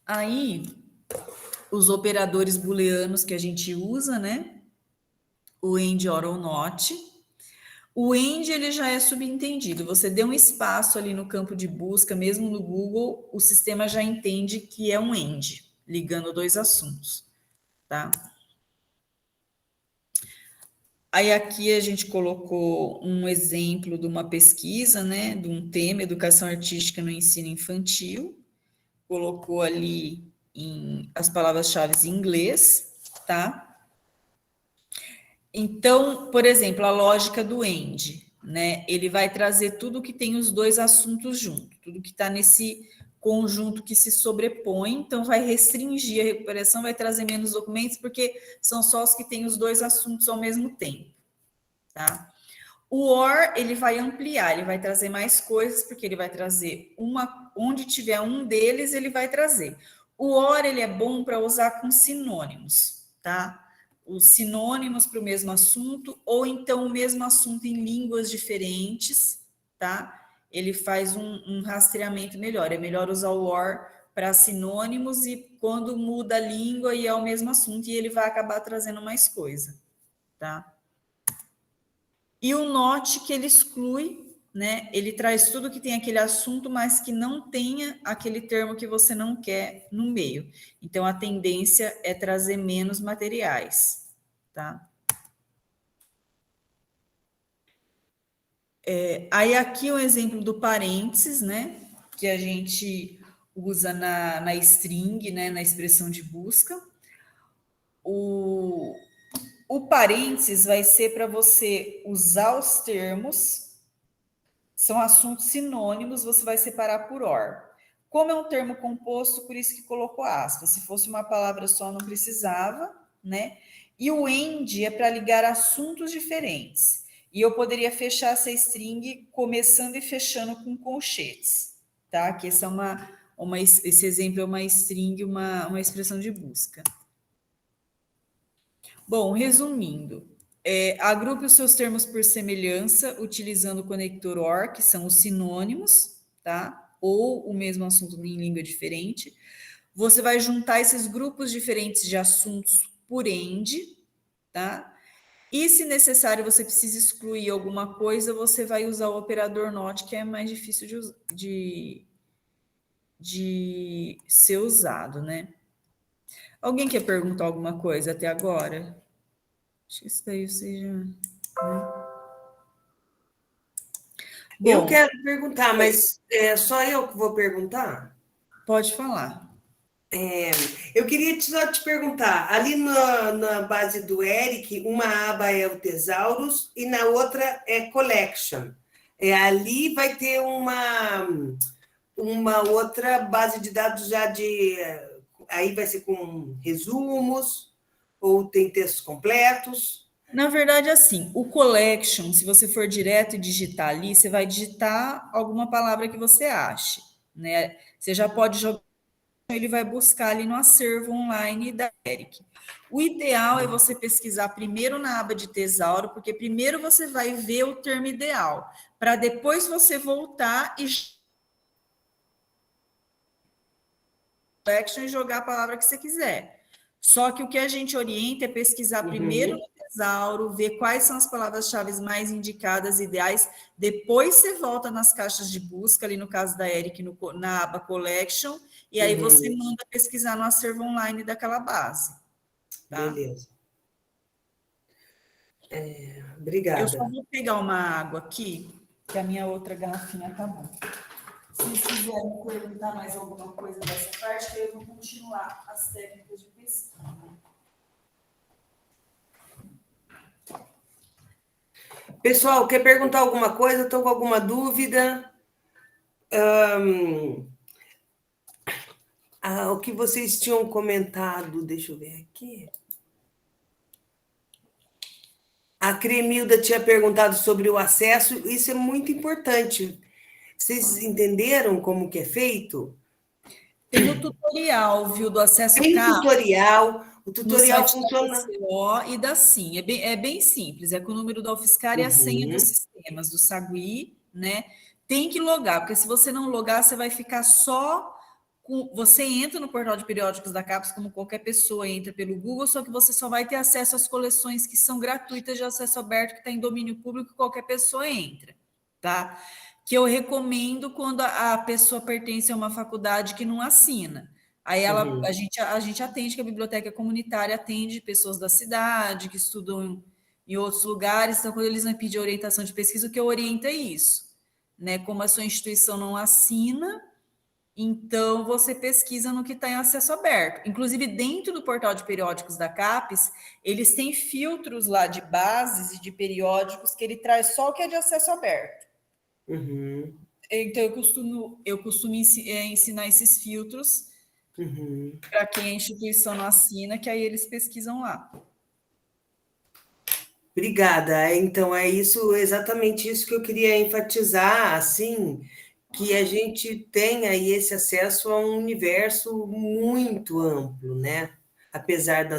Aí, os operadores booleanos que a gente usa, né? O AND, OR ou NOT. O AND, ele já é subentendido. Você deu um espaço ali no campo de busca, mesmo no Google, o sistema já entende que é um AND, ligando dois assuntos, tá? Aí aqui a gente colocou um exemplo de uma pesquisa, né, de um tema, educação artística no ensino infantil. Colocou ali as palavras-chave em inglês, tá? Então, por exemplo, a lógica do AND, né? Ele vai trazer tudo que tem os dois assuntos junto, tudo que está nesse conjunto que se sobrepõe, então vai restringir a recuperação, vai trazer menos documentos, porque são só os que têm os dois assuntos ao mesmo tempo, tá? O OR, ele vai ampliar, ele vai trazer mais coisas, porque ele vai trazer onde tiver um deles, ele vai trazer. O OR, ele é bom para usar com sinônimos, tá? Os sinônimos para o mesmo assunto, ou então o mesmo assunto em línguas diferentes, tá? Ele faz um rastreamento melhor. É melhor usar o OR para sinônimos e quando muda a língua e é o mesmo assunto, e ele vai acabar trazendo mais coisa, tá? E o NOT, que ele exclui, né? Ele traz tudo que tem aquele assunto, mas que não tenha aquele termo que você não quer no meio. Então, a tendência é trazer menos materiais, tá? Aí, aqui um exemplo do parênteses, né? Que a gente usa na string, né? Na expressão de busca. O parênteses vai ser para você usar os termos, são assuntos sinônimos, você vai separar por OR. Como é um termo composto, por isso que colocou aspas. Se fosse uma palavra só, não precisava, né? E o AND é para ligar assuntos diferentes. E eu poderia fechar essa string começando e fechando com colchetes, tá? Que esse exemplo é uma string, uma expressão de busca. Bom, resumindo, agrupe os seus termos por semelhança, utilizando o conector OR, que são os sinônimos, tá? Ou o mesmo assunto em língua diferente. Você vai juntar esses grupos diferentes de assuntos por AND, tá? E, se necessário, você precisa excluir alguma coisa, você vai usar o operador NOT, que é mais difícil de ser usado, né? Alguém quer perguntar alguma coisa até agora? Acho que isso daí você já... Né? Bom, eu quero perguntar, mas é só eu que vou perguntar? Pode falar. Eu queria só te perguntar, ali na base do Eric, uma aba é o Thesaurus e na outra é Collection. Ali vai ter uma outra base de dados já de... Aí vai ser com resumos, ou tem textos completos? Na verdade, assim, o collection, se você for direto e digitar ali, você vai digitar alguma palavra que você ache, né? Você já pode jogar, ele vai buscar ali no acervo online da Eric. O ideal é você pesquisar primeiro na aba de tesouro, porque primeiro você vai ver o termo ideal, para depois você voltar e collection e jogar a palavra que você quiser. Só que o que a gente orienta é pesquisar primeiro no tesouro, ver quais são as palavras-chave mais indicadas, ideais, depois você volta nas caixas de busca, ali no caso da Eric, na aba Collection, e aí você manda pesquisar no acervo online daquela base. Tá? Beleza. Obrigada. Eu só vou pegar uma água aqui, que a minha outra garrafinha acabou. Se vocês quiserem perguntar mais alguma coisa dessa parte, eu vou continuar as técnicas de pesquisa. Pessoal, quer perguntar alguma coisa? Estou com alguma dúvida? O que vocês tinham comentado, deixa eu ver aqui. A Cremilda tinha perguntado sobre o acesso, isso é muito importante. Vocês entenderam como que é feito? Tem o tutorial, viu, do acesso Tem CAP. tutorial, o tutorial funciona... Da PCO e da SIM, é bem simples, é com o número da UFSCar e a senha dos sistemas, do Sagui, né? Tem que logar, porque se você não logar, você vai ficar só você entra no portal de periódicos da CAPES como qualquer pessoa entra pelo Google, só que você só vai ter acesso às coleções que são gratuitas de acesso aberto, que está em domínio público, qualquer pessoa entra, tá? Que eu recomendo quando a pessoa pertence a uma faculdade que não assina. Aí a gente atende, que a biblioteca comunitária atende pessoas da cidade, que estudam em outros lugares, então quando eles me pedem orientação de pesquisa, o que eu oriento é isso, né? Como a sua instituição não assina, então você pesquisa no que está em acesso aberto. Inclusive, dentro do portal de periódicos da CAPES, eles têm filtros lá de bases e de periódicos que ele traz só o que é de acesso aberto. Uhum. Então, eu costumo ensinar esses filtros para quem a instituição não assina, que aí eles pesquisam lá. Obrigada. Então, é isso, exatamente isso que eu queria enfatizar, assim, que a gente tem aí esse acesso a um universo muito amplo, né? Apesar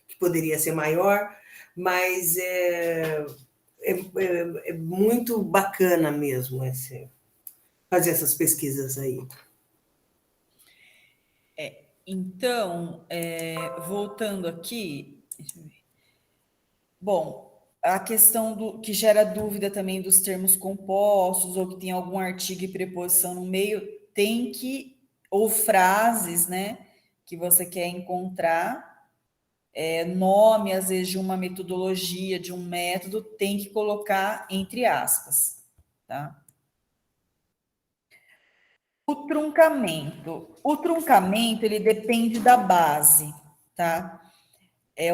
que poderia ser maior, mas é muito bacana mesmo fazer essas pesquisas aí. Então, voltando aqui, deixa eu ver. Bom, a questão que gera dúvida também dos termos compostos, ou que tem algum artigo e preposição no meio, ou frases, né, que você quer encontrar, nome, às vezes, de uma metodologia, de um método, tem que colocar entre aspas, tá? O truncamento, ele depende da base, tá?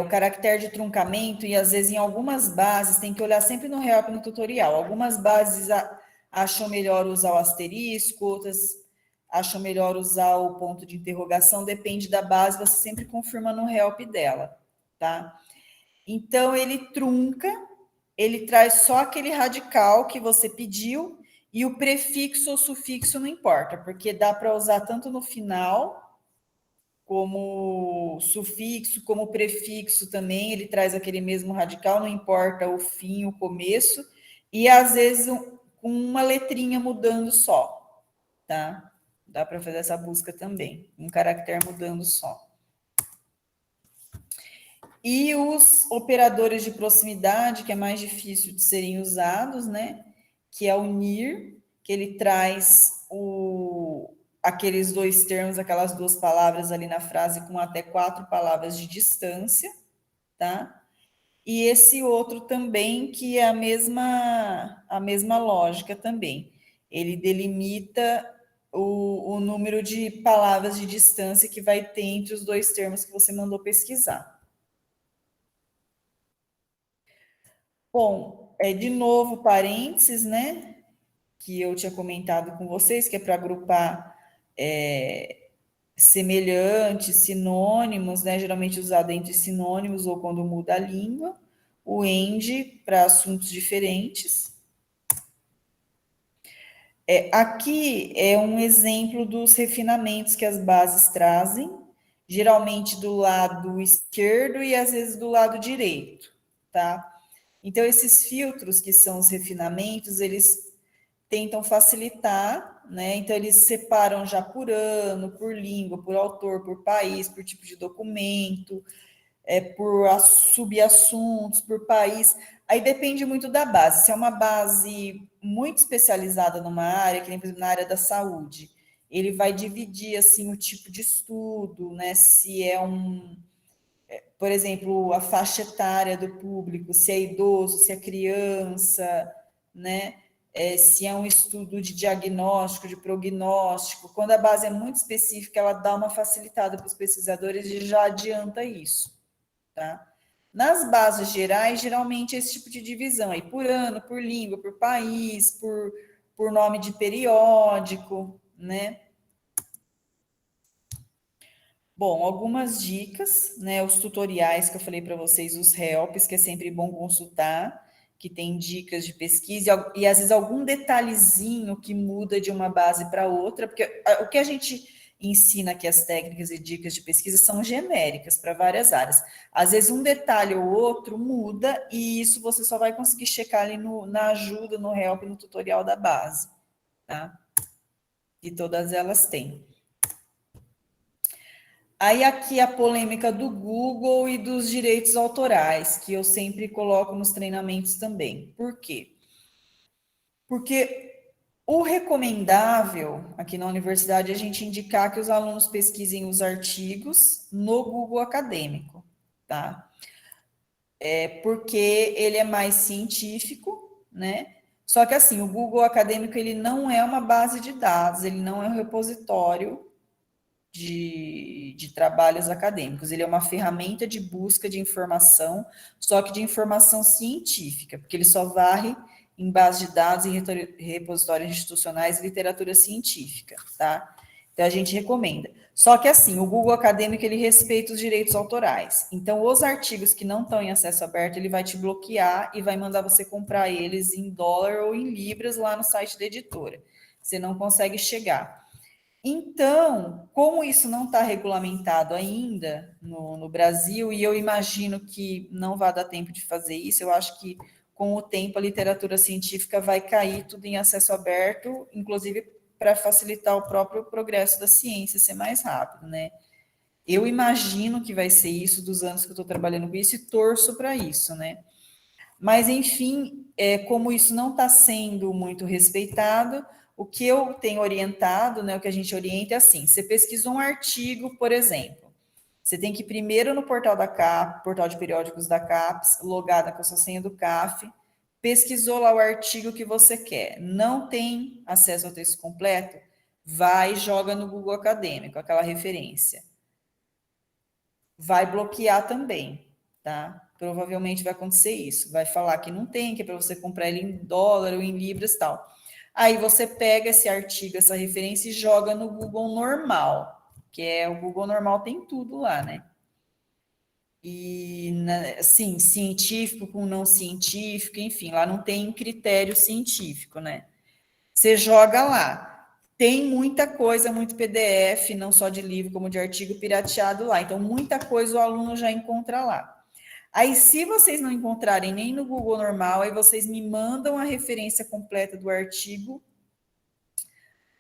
O caractere de truncamento, e às vezes em algumas bases, tem que olhar sempre no help, no tutorial. Algumas bases acham melhor usar o asterisco, outras acham melhor usar o ponto de interrogação, depende da base, você sempre confirma no help dela, tá? Então, ele trunca, ele traz só aquele radical que você pediu, e o prefixo ou sufixo não importa, porque dá para usar tanto no final, como sufixo, como prefixo também, ele traz aquele mesmo radical, não importa o fim, o começo, e às vezes com uma letrinha mudando só, tá? Dá para fazer essa busca também, um caractere mudando só. E os operadores de proximidade, que é mais difícil de serem usados, né? Que é o NIR, que ele traz aqueles dois termos, aquelas duas palavras ali na frase com até 4 palavras de distância, tá? E esse outro também, que é a mesma lógica também. Ele delimita o número de palavras de distância que vai ter entre os dois termos que você mandou pesquisar. Bom, de novo, parênteses, né? Que eu tinha comentado com vocês, que é para agrupar semelhantes, sinônimos, né? Geralmente usado entre sinônimos ou quando muda a língua. O END para assuntos diferentes. Aqui é um exemplo dos refinamentos que as bases trazem, geralmente do lado esquerdo e às vezes do lado direito, tá? Então, esses filtros, que são os refinamentos, eles tentam facilitar, né? Então, eles separam já por ano, por língua, por autor, por país, por tipo de documento, por subassuntos, por país. Aí depende muito da base. Se é uma base muito especializada numa área, que nem, por exemplo, na área da saúde, ele vai dividir, assim, o tipo de estudo, né? Se é por exemplo, a faixa etária do público, se é idoso, se é criança, né? Se é um estudo de diagnóstico, de prognóstico. Quando a base é muito específica, ela dá uma facilitada para os pesquisadores e já adianta isso, tá? Nas bases gerais, geralmente esse tipo de divisão aí, por ano, por língua, por país, por nome de periódico, né? Bom, algumas dicas, né? Os tutoriais que eu falei para vocês, os helps, que é sempre bom consultar, que tem dicas de pesquisa e às vezes algum detalhezinho que muda de uma base para outra, porque o que a gente ensina aqui, as técnicas e dicas de pesquisa, são genéricas para várias áreas. Às vezes um detalhe ou outro muda, e isso você só vai conseguir checar ali na ajuda, no help, no tutorial da base, tá? E todas elas têm. Aí aqui a polêmica do Google e dos direitos autorais, que eu sempre coloco nos treinamentos também. Por quê? Porque o recomendável aqui na universidade é a gente indicar que os alunos pesquisem os artigos no Google Acadêmico, tá? Porque ele é mais científico, né? Só que assim, o Google Acadêmico ele não é uma base de dados, ele não é um repositório de trabalhos acadêmicos, ele é uma ferramenta de busca de informação, só que de informação científica, porque ele só varre em base de dados e repositórios institucionais e literatura científica, tá? Então a gente recomenda. Só que assim, o Google Acadêmico ele respeita os direitos autorais. Então os artigos que não estão em acesso aberto, ele vai te bloquear e vai mandar você comprar eles em dólar ou em libras lá no site da editora. Você não consegue chegar. Então, como isso não está regulamentado ainda no Brasil, e eu imagino que não vai dar tempo de fazer isso, eu acho que com o tempo a literatura científica vai cair tudo em acesso aberto, inclusive para facilitar o próprio progresso da ciência, ser mais rápido, né? Eu imagino que vai ser isso dos anos que eu estou trabalhando com isso e torço para isso, né? Mas, enfim, como isso não está sendo muito respeitado, o que eu tenho orientado, né, o que a gente orienta é assim, você pesquisa um artigo, por exemplo, você tem que ir primeiro no portal da CAP, portal de periódicos da CAPES, logada com a sua senha do CAF, pesquisou lá o artigo que você quer, não tem acesso ao texto completo, vai e joga no Google Acadêmico, aquela referência. Vai bloquear também, tá? Provavelmente vai acontecer isso. Vai falar que não tem, que é para você comprar ele em dólar ou em libras e tal. Aí você pega esse artigo, essa referência e joga no Google normal, que é o Google normal tem tudo lá, né? E, assim, científico com não científico, enfim, lá não tem critério científico, né? Você joga lá. Tem muita coisa, muito PDF, não só de livro, como de artigo pirateado lá. Então, muita coisa o aluno já encontra lá. Aí, se vocês não encontrarem nem no Google normal, aí vocês me mandam a referência completa do artigo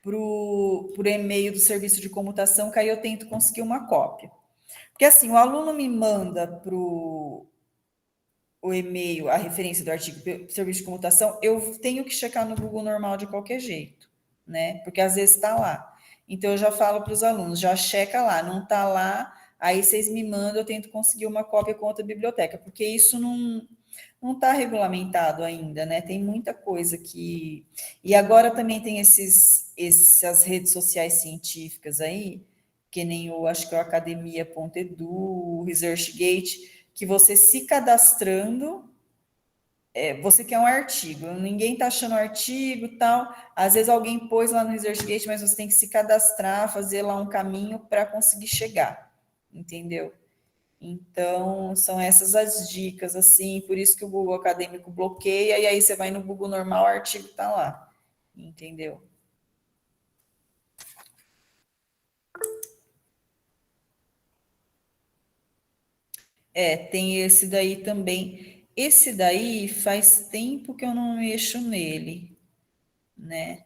por e-mail do serviço de comutação, que aí eu tento conseguir uma cópia. Porque assim, o aluno me manda para o e-mail a referência do artigo do serviço de comutação, eu tenho que checar no Google normal de qualquer jeito, né? Porque às vezes está lá. Então, eu já falo para os alunos, já checa lá, não está lá, aí vocês me mandam, eu tento conseguir uma cópia com outra biblioteca, porque isso não está regulamentado ainda, né? Tem muita coisa que... E agora também tem essas redes sociais científicas aí, que nem acho que é o academia.edu, o ResearchGate, que você se cadastrando, você quer um artigo, ninguém está achando o artigo e tal, às vezes alguém pôs lá no ResearchGate, mas você tem que se cadastrar, fazer lá um caminho para conseguir chegar, entendeu? Então, são essas as dicas, assim, por isso que o Google Acadêmico bloqueia, e aí você vai no Google normal, o artigo está lá, entendeu? Tem esse daí também. Esse daí faz tempo que eu não mexo nele, né?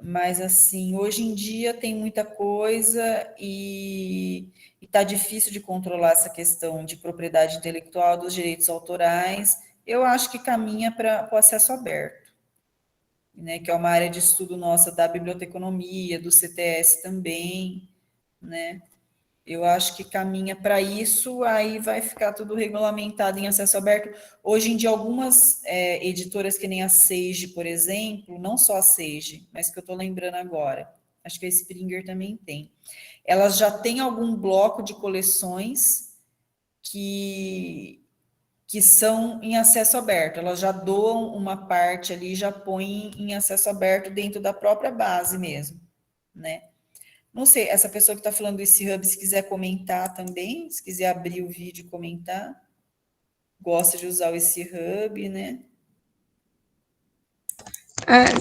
Mas, assim, hoje em dia tem muita coisa e está difícil de controlar essa questão de propriedade intelectual, dos direitos autorais. Eu acho que caminha para o acesso aberto, né? Que é uma área de estudo nossa da biblioteconomia, do CTS também, né? Eu acho que caminha para isso, aí vai ficar tudo regulamentado em acesso aberto. Hoje em dia, algumas editoras, que nem a Sage, por exemplo, não só a Sage, mas que eu estou lembrando agora, acho que a Springer também tem, elas já têm algum bloco de coleções que são em acesso aberto, elas já doam uma parte ali, já põem em acesso aberto dentro da própria base mesmo, né? Não sei, essa pessoa que está falando desse hub, se quiser comentar também, se quiser abrir o vídeo e comentar, gosta de usar esse hub, né?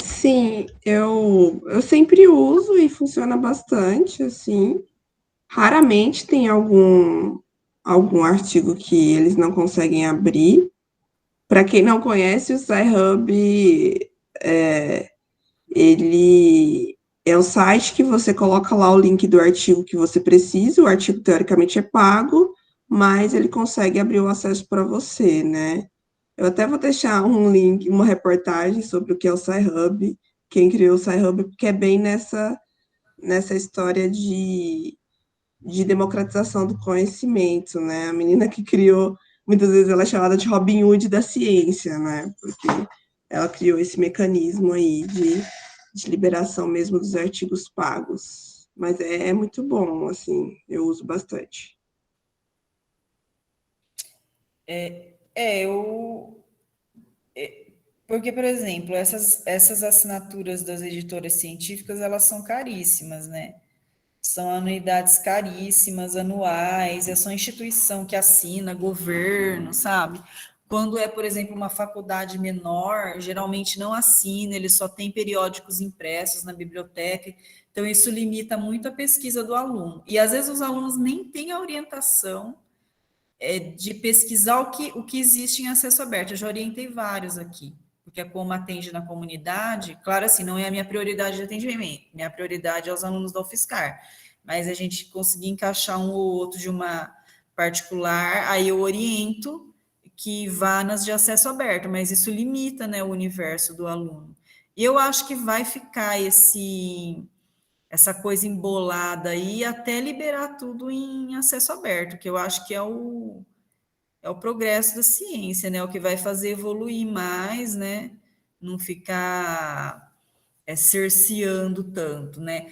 Sim, eu sempre uso e funciona bastante, assim. Raramente tem algum artigo que eles não conseguem abrir. Para quem não conhece, o Sci-Hub, ele É um site que você coloca lá o link do artigo que você precisa, o artigo teoricamente é pago, mas ele consegue abrir o acesso para você, né? Eu até vou deixar um link, uma reportagem sobre o que é o Sci-Hub, quem criou o Sci-Hub, porque é bem nessa história de democratização do conhecimento, né? A menina que criou, muitas vezes ela é chamada de Robin Hood da ciência, né? Porque ela criou esse mecanismo aí de liberação mesmo dos artigos pagos. Mas é muito bom, assim, eu uso bastante. Eu. Porque, por exemplo, essas assinaturas das editoras científicas, elas são caríssimas, né? São anuidades caríssimas, anuais, é só instituição que assina, governo, sabe? Quando é, por exemplo, uma faculdade menor, geralmente não assina, ele só tem periódicos impressos na biblioteca, então isso limita muito a pesquisa do aluno. E às vezes os alunos nem têm a orientação de pesquisar o que existe em acesso aberto. Eu já orientei vários aqui, porque como atende na comunidade, claro assim, não é a minha prioridade de atendimento, minha prioridade é os alunos da UFSCar, mas a gente conseguir encaixar um ou outro de uma particular, aí eu oriento que vá nas de acesso aberto, mas isso limita, né, o universo do aluno. E eu acho que vai ficar essa coisa embolada aí até liberar tudo em acesso aberto, que eu acho que é o progresso da ciência, né? O que vai fazer evoluir mais, né? Não ficar cerceando tanto, né?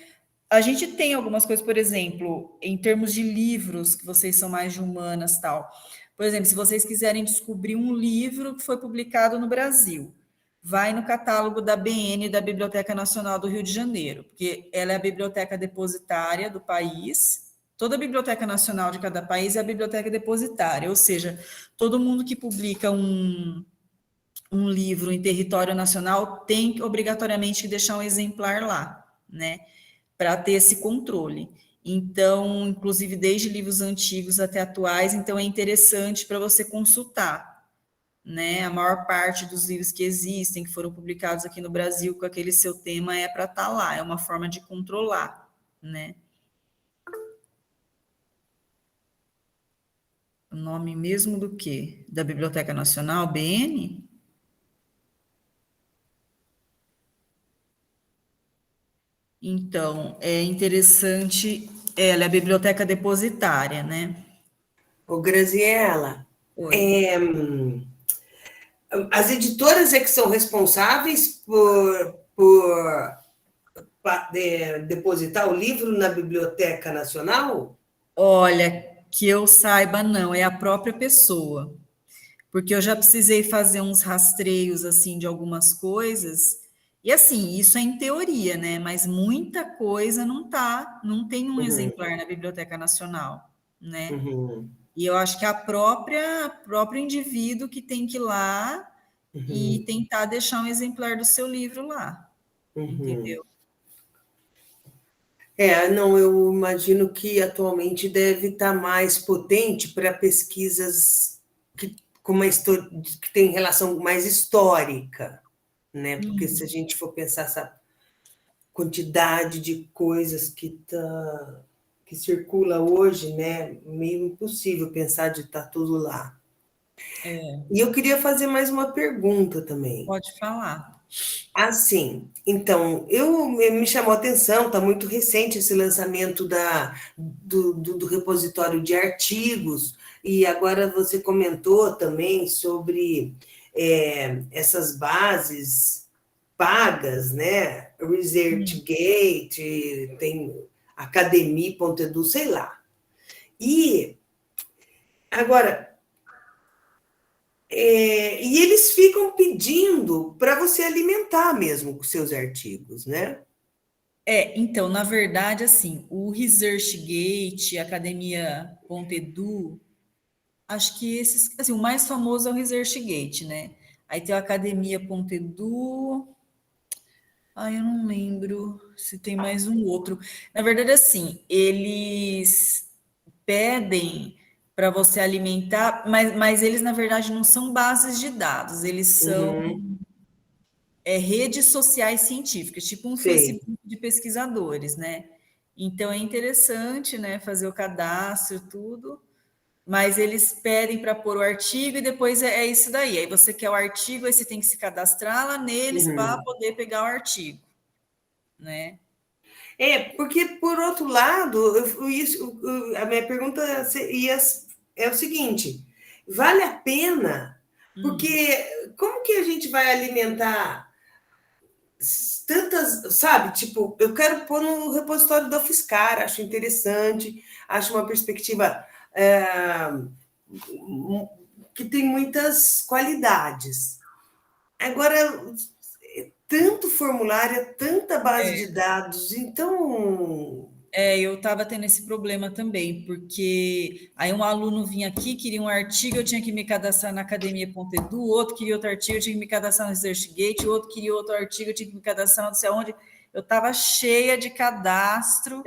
A gente tem algumas coisas, por exemplo, em termos de livros, que vocês são mais de humanas tal. Por exemplo, se vocês quiserem descobrir um livro que foi publicado no Brasil, vai no catálogo da BN, da Biblioteca Nacional do Rio de Janeiro, porque ela é a biblioteca depositária do país. Toda a Biblioteca Nacional de cada país é a biblioteca depositária, ou seja, todo mundo que publica um livro em território nacional tem obrigatoriamente que deixar um exemplar lá, né? Para ter esse controle. Então, inclusive desde livros antigos até atuais, então é interessante para você consultar, né? A maior parte dos livros que existem, que foram publicados aqui no Brasil com aquele seu tema é para estar lá, é uma forma de controlar, né? O nome mesmo do quê? Da Biblioteca Nacional, BN? Então, é interessante, ela é a biblioteca depositária, né? Ô, Graziella, Oi. é, as editoras é que são responsáveis por depositar o livro na Biblioteca Nacional? Olha, que eu saiba, não, é a própria pessoa. Porque eu já precisei fazer uns rastreios, assim, de algumas coisas. E, assim, isso é em teoria, né? Mas muita coisa não tem um Uhum, exemplar na Biblioteca Nacional, né? uhum, E eu acho que é próprio indivíduo que tem que ir lá e uhum, tentar deixar um exemplar do seu livro lá, uhum. entendeu? Não, eu imagino que atualmente deve estar mais potente para pesquisas com que tem relação mais histórica, né? Porque se a gente for pensar essa quantidade de coisas que circula hoje, né? Meio impossível pensar de estar tudo lá. É, E eu queria fazer mais uma pergunta também. pode falar. Assim, então, me chamou a atenção, está muito recente esse lançamento do repositório de artigos, e agora você comentou também sobre essas bases pagas, né? ResearchGate, tem Academy.edu, sei lá. E agora, e eles ficam pedindo para você alimentar mesmo com seus artigos, né? Então, na verdade, assim, o ResearchGate, Academia.edu, acho que esses, assim, o mais famoso é o ResearchGate, né? Aí tem o Academia.edu, eu não lembro se tem mais um outro. Na verdade, assim, eles pedem para você alimentar, mas eles, na verdade, não são bases de dados, eles são Uhum, redes sociais científicas, tipo um Sei. Facebook de pesquisadores, né? Então, é interessante, né, fazer o cadastro, tudo, mas eles pedem para pôr o artigo e depois é isso daí. Aí você quer o artigo, aí você tem que se cadastrar lá neles para poder pegar o artigo, né? Porque, por outro lado, a minha pergunta é o seguinte: vale a pena? Porque como que a gente vai alimentar tantas, sabe? Tipo, eu quero pôr no repositório da UFSCar, acho interessante, acho uma perspectiva que tem muitas qualidades. Agora, tanto formulário, tanta base de dados, então. Eu estava tendo esse problema também, porque aí um aluno vinha aqui, queria um artigo, eu tinha que me cadastrar na Academia.edu, outro queria outro artigo, eu tinha que me cadastrar no ResearchGate, outro queria outro artigo, eu tinha que me cadastrar não sei aonde. Eu estava cheia de cadastro,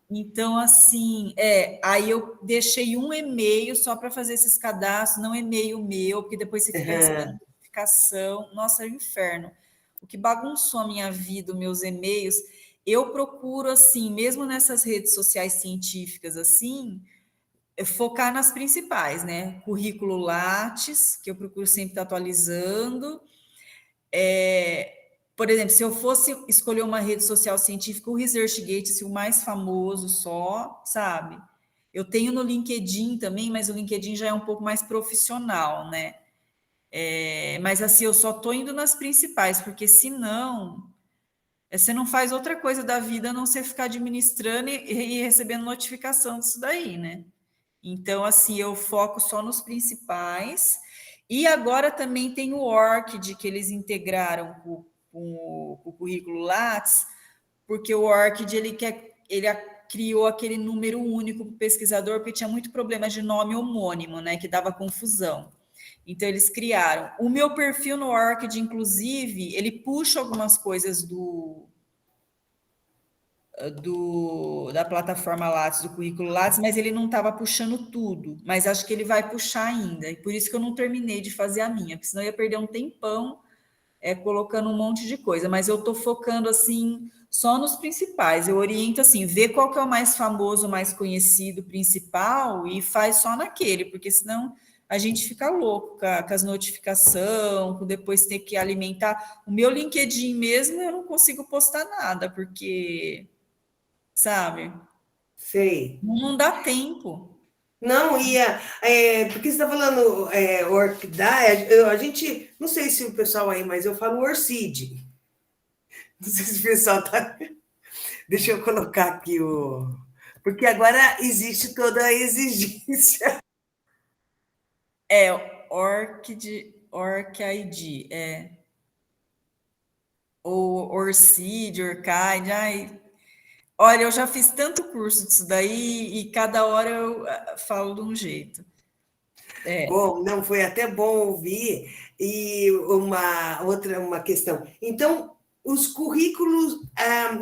então, assim, aí eu deixei um e-mail só para fazer esses cadastros, não e-mail meu, porque depois você fica recebendo notificação. Nossa, é um inferno. O que bagunçou a minha vida, os meus e-mails, eu procuro, assim, mesmo nessas redes sociais científicas, assim, focar nas principais, né? Currículo Lattes, que eu procuro sempre estar atualizando. Por exemplo, se eu fosse escolher uma rede social científica, o ResearchGate, assim, o mais famoso só, sabe? Eu tenho no LinkedIn também, mas o LinkedIn já é um pouco mais profissional, né? Mas assim, eu só estou indo nas principais, porque senão você não faz outra coisa da vida a não ser ficar administrando e recebendo notificação disso daí, né? Então, assim, eu foco só nos principais. E agora também tem o ORCID, que eles integraram com o currículo Lattes, porque o ORCID, ele criou aquele número único para o pesquisador, porque tinha muito problema de nome homônimo, né, que dava confusão. Então, eles criaram. O meu perfil no ORCID, inclusive, ele puxa algumas coisas da plataforma Lattes, do currículo Lattes, mas ele não estava puxando tudo. Mas acho que ele vai puxar ainda. E por isso que eu não terminei de fazer a minha, porque senão eu ia perder um tempão colocando um monte de coisa. Mas eu estou focando, assim, só nos principais. Eu oriento, assim, vê qual que é o mais famoso, o mais conhecido, principal, e faz só naquele, porque senão a gente fica louco com as notificações, com depois ter que alimentar. O meu LinkedIn mesmo, eu não consigo postar nada, porque, sabe, Sei. não dá tempo. Não, porque você está falando a gente, não sei se o pessoal aí, mas eu falo Orcid. Não sei se o pessoal está. Deixa eu colocar aqui o. Porque agora existe toda a exigência. ORCID, ou Orcid, Orcid, olha, eu já fiz tanto curso disso daí e cada hora eu falo de um jeito. Bom, não foi até bom ouvir. E uma questão. Então, os currículos,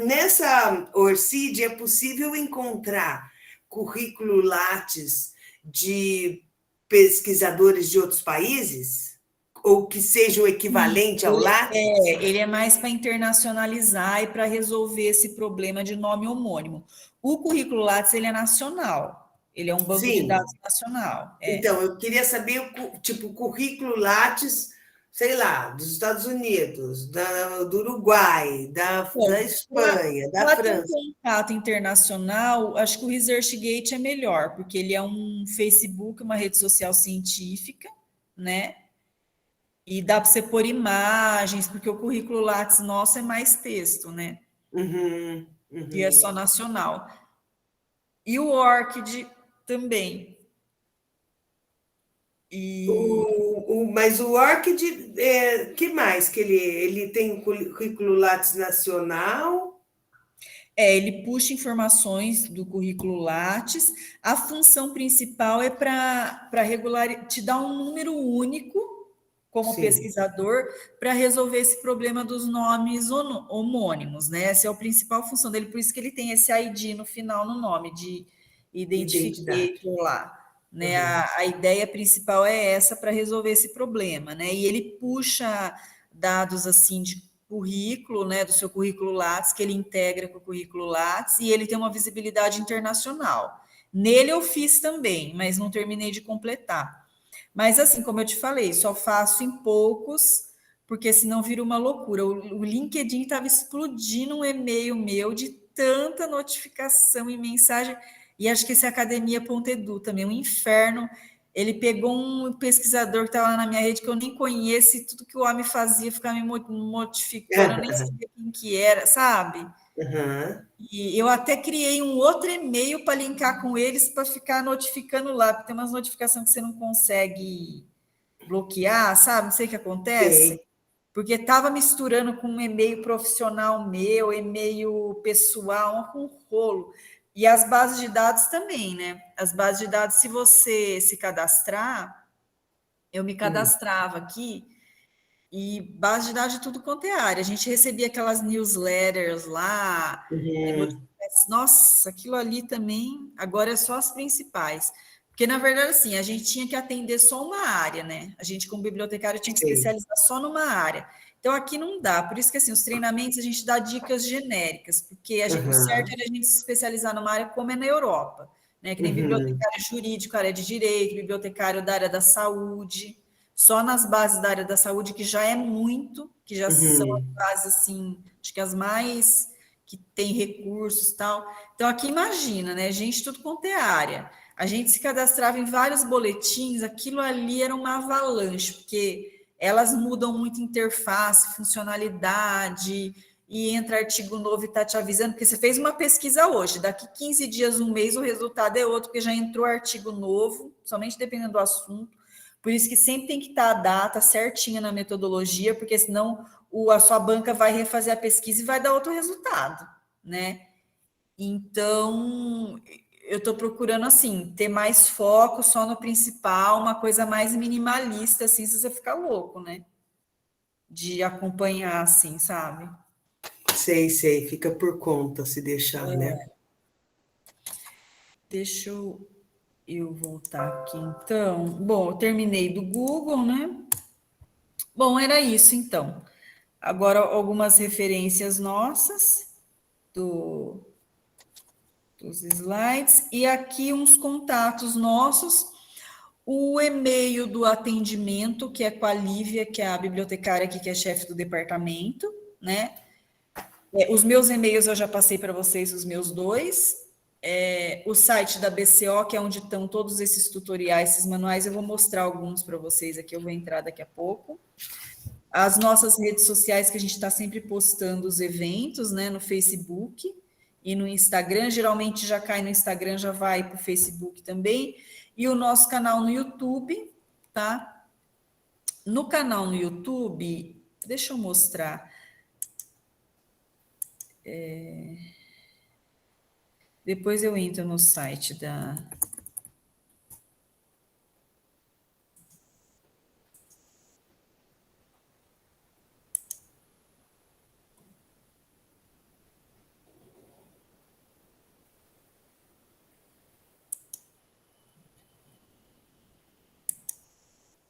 nessa Orcid, é possível encontrar currículo Lattes de pesquisadores de outros países? Ou que seja o equivalente ao Lattes? Ele é mais para internacionalizar e para resolver esse problema de nome homônimo. O currículo Lattes, ele é nacional. Ele é um banco de Sim. dados nacional. Então, eu queria saber o currículo Lattes, sei lá, dos Estados Unidos, do Uruguai, da Espanha, da França. Para um contato internacional, acho que o ResearchGate é melhor, porque ele é um Facebook, uma rede social científica, né? E dá para você pôr imagens, porque o currículo Lattes nosso é mais texto, né? E é só nacional. E o ORCID também. Mas o ORCID, que mais? Que ele tem currículo Lattes nacional? Ele puxa informações do currículo Lattes. A função principal é para te dar um número único como pesquisador para resolver esse problema dos nomes homônimos, né? Essa é a principal função dele, por isso que ele tem esse ID no final no nome de identificator lá. Né? A ideia principal é essa para resolver esse problema, né? E ele puxa dados assim currículo, né, do seu currículo Lattes, que ele integra com o currículo Lattes, e ele tem uma visibilidade internacional. Nele eu fiz também, mas não terminei de completar. Mas assim, como eu te falei, só faço em poucos, porque senão vira uma loucura. O LinkedIn estava explodindo um e-mail meu de tanta notificação e mensagem, e acho que esse Academia.edu também, um inferno. Ele pegou um pesquisador que estava lá na minha rede, que eu nem conheço, e tudo que o homem fazia ficava me notificando, eu nem sabia quem que era, sabe? Uhum. E eu até criei um outro e-mail para linkar com eles, para ficar notificando lá, porque tem umas notificações que você não consegue bloquear, sabe? Não sei o que acontece. Sei. Porque estava misturando com um e-mail profissional meu, e-mail pessoal, um rolo. E as bases de dados também, né? As bases de dados, se você se cadastrar, eu me cadastrava aqui, e base de dados de tudo quanto é área. A gente recebia aquelas newsletters lá, Uhum. nossa, aquilo ali também, agora é só as principais. Porque, na verdade, assim, a gente tinha que atender só uma área, né? A gente, como bibliotecário, tinha que Sim. especializar só numa área. Então, aqui não dá. Por isso que, assim, os treinamentos a gente dá dicas genéricas, porque o certo Uhum. era a gente se especializar numa área como é na Europa, né? Que nem Uhum. bibliotecário jurídico, área de direito, bibliotecário da área da saúde, só nas bases da área da saúde, que já é muito, que já são as Uhum. bases, assim, acho que as mais que tem recursos e tal. Então, aqui imagina, né? Gente, tudo quanto é área. A gente se cadastrava em vários boletins, aquilo ali era uma avalanche, porque elas mudam muito interface, funcionalidade, e entra artigo novo e está te avisando, porque você fez uma pesquisa hoje, daqui 15 dias, um mês, o resultado é outro, porque já entrou artigo novo, somente dependendo do assunto. Por isso que sempre tem que estar a data certinha na metodologia, porque senão a sua banca vai refazer a pesquisa e vai dar outro resultado, né? Então, eu estou procurando, assim, ter mais foco só no principal, uma coisa mais minimalista, assim, se você ficar louco, né? De acompanhar, assim, sabe? Sei, sei. Fica por conta se deixar, né? Deixa eu voltar aqui, então. Bom, eu terminei do Google, né? Bom, era isso, então. Agora, algumas referências nossas do, dos slides, e aqui uns contatos nossos, o e-mail do atendimento, que é com a Lívia, que é a bibliotecária aqui, que é chefe do departamento, né? Os meus e-mails eu já passei para vocês, os meus dois. O site da BCO, que é onde estão todos esses tutoriais, esses manuais, eu vou mostrar alguns para vocês aqui, eu vou entrar daqui a pouco. As nossas redes sociais, que a gente está sempre postando os eventos, né, no Facebook e no Instagram, geralmente já cai no Instagram, já vai para o Facebook também, e o nosso canal no YouTube, tá? No canal no YouTube, deixa eu mostrar. Depois eu entro no site da...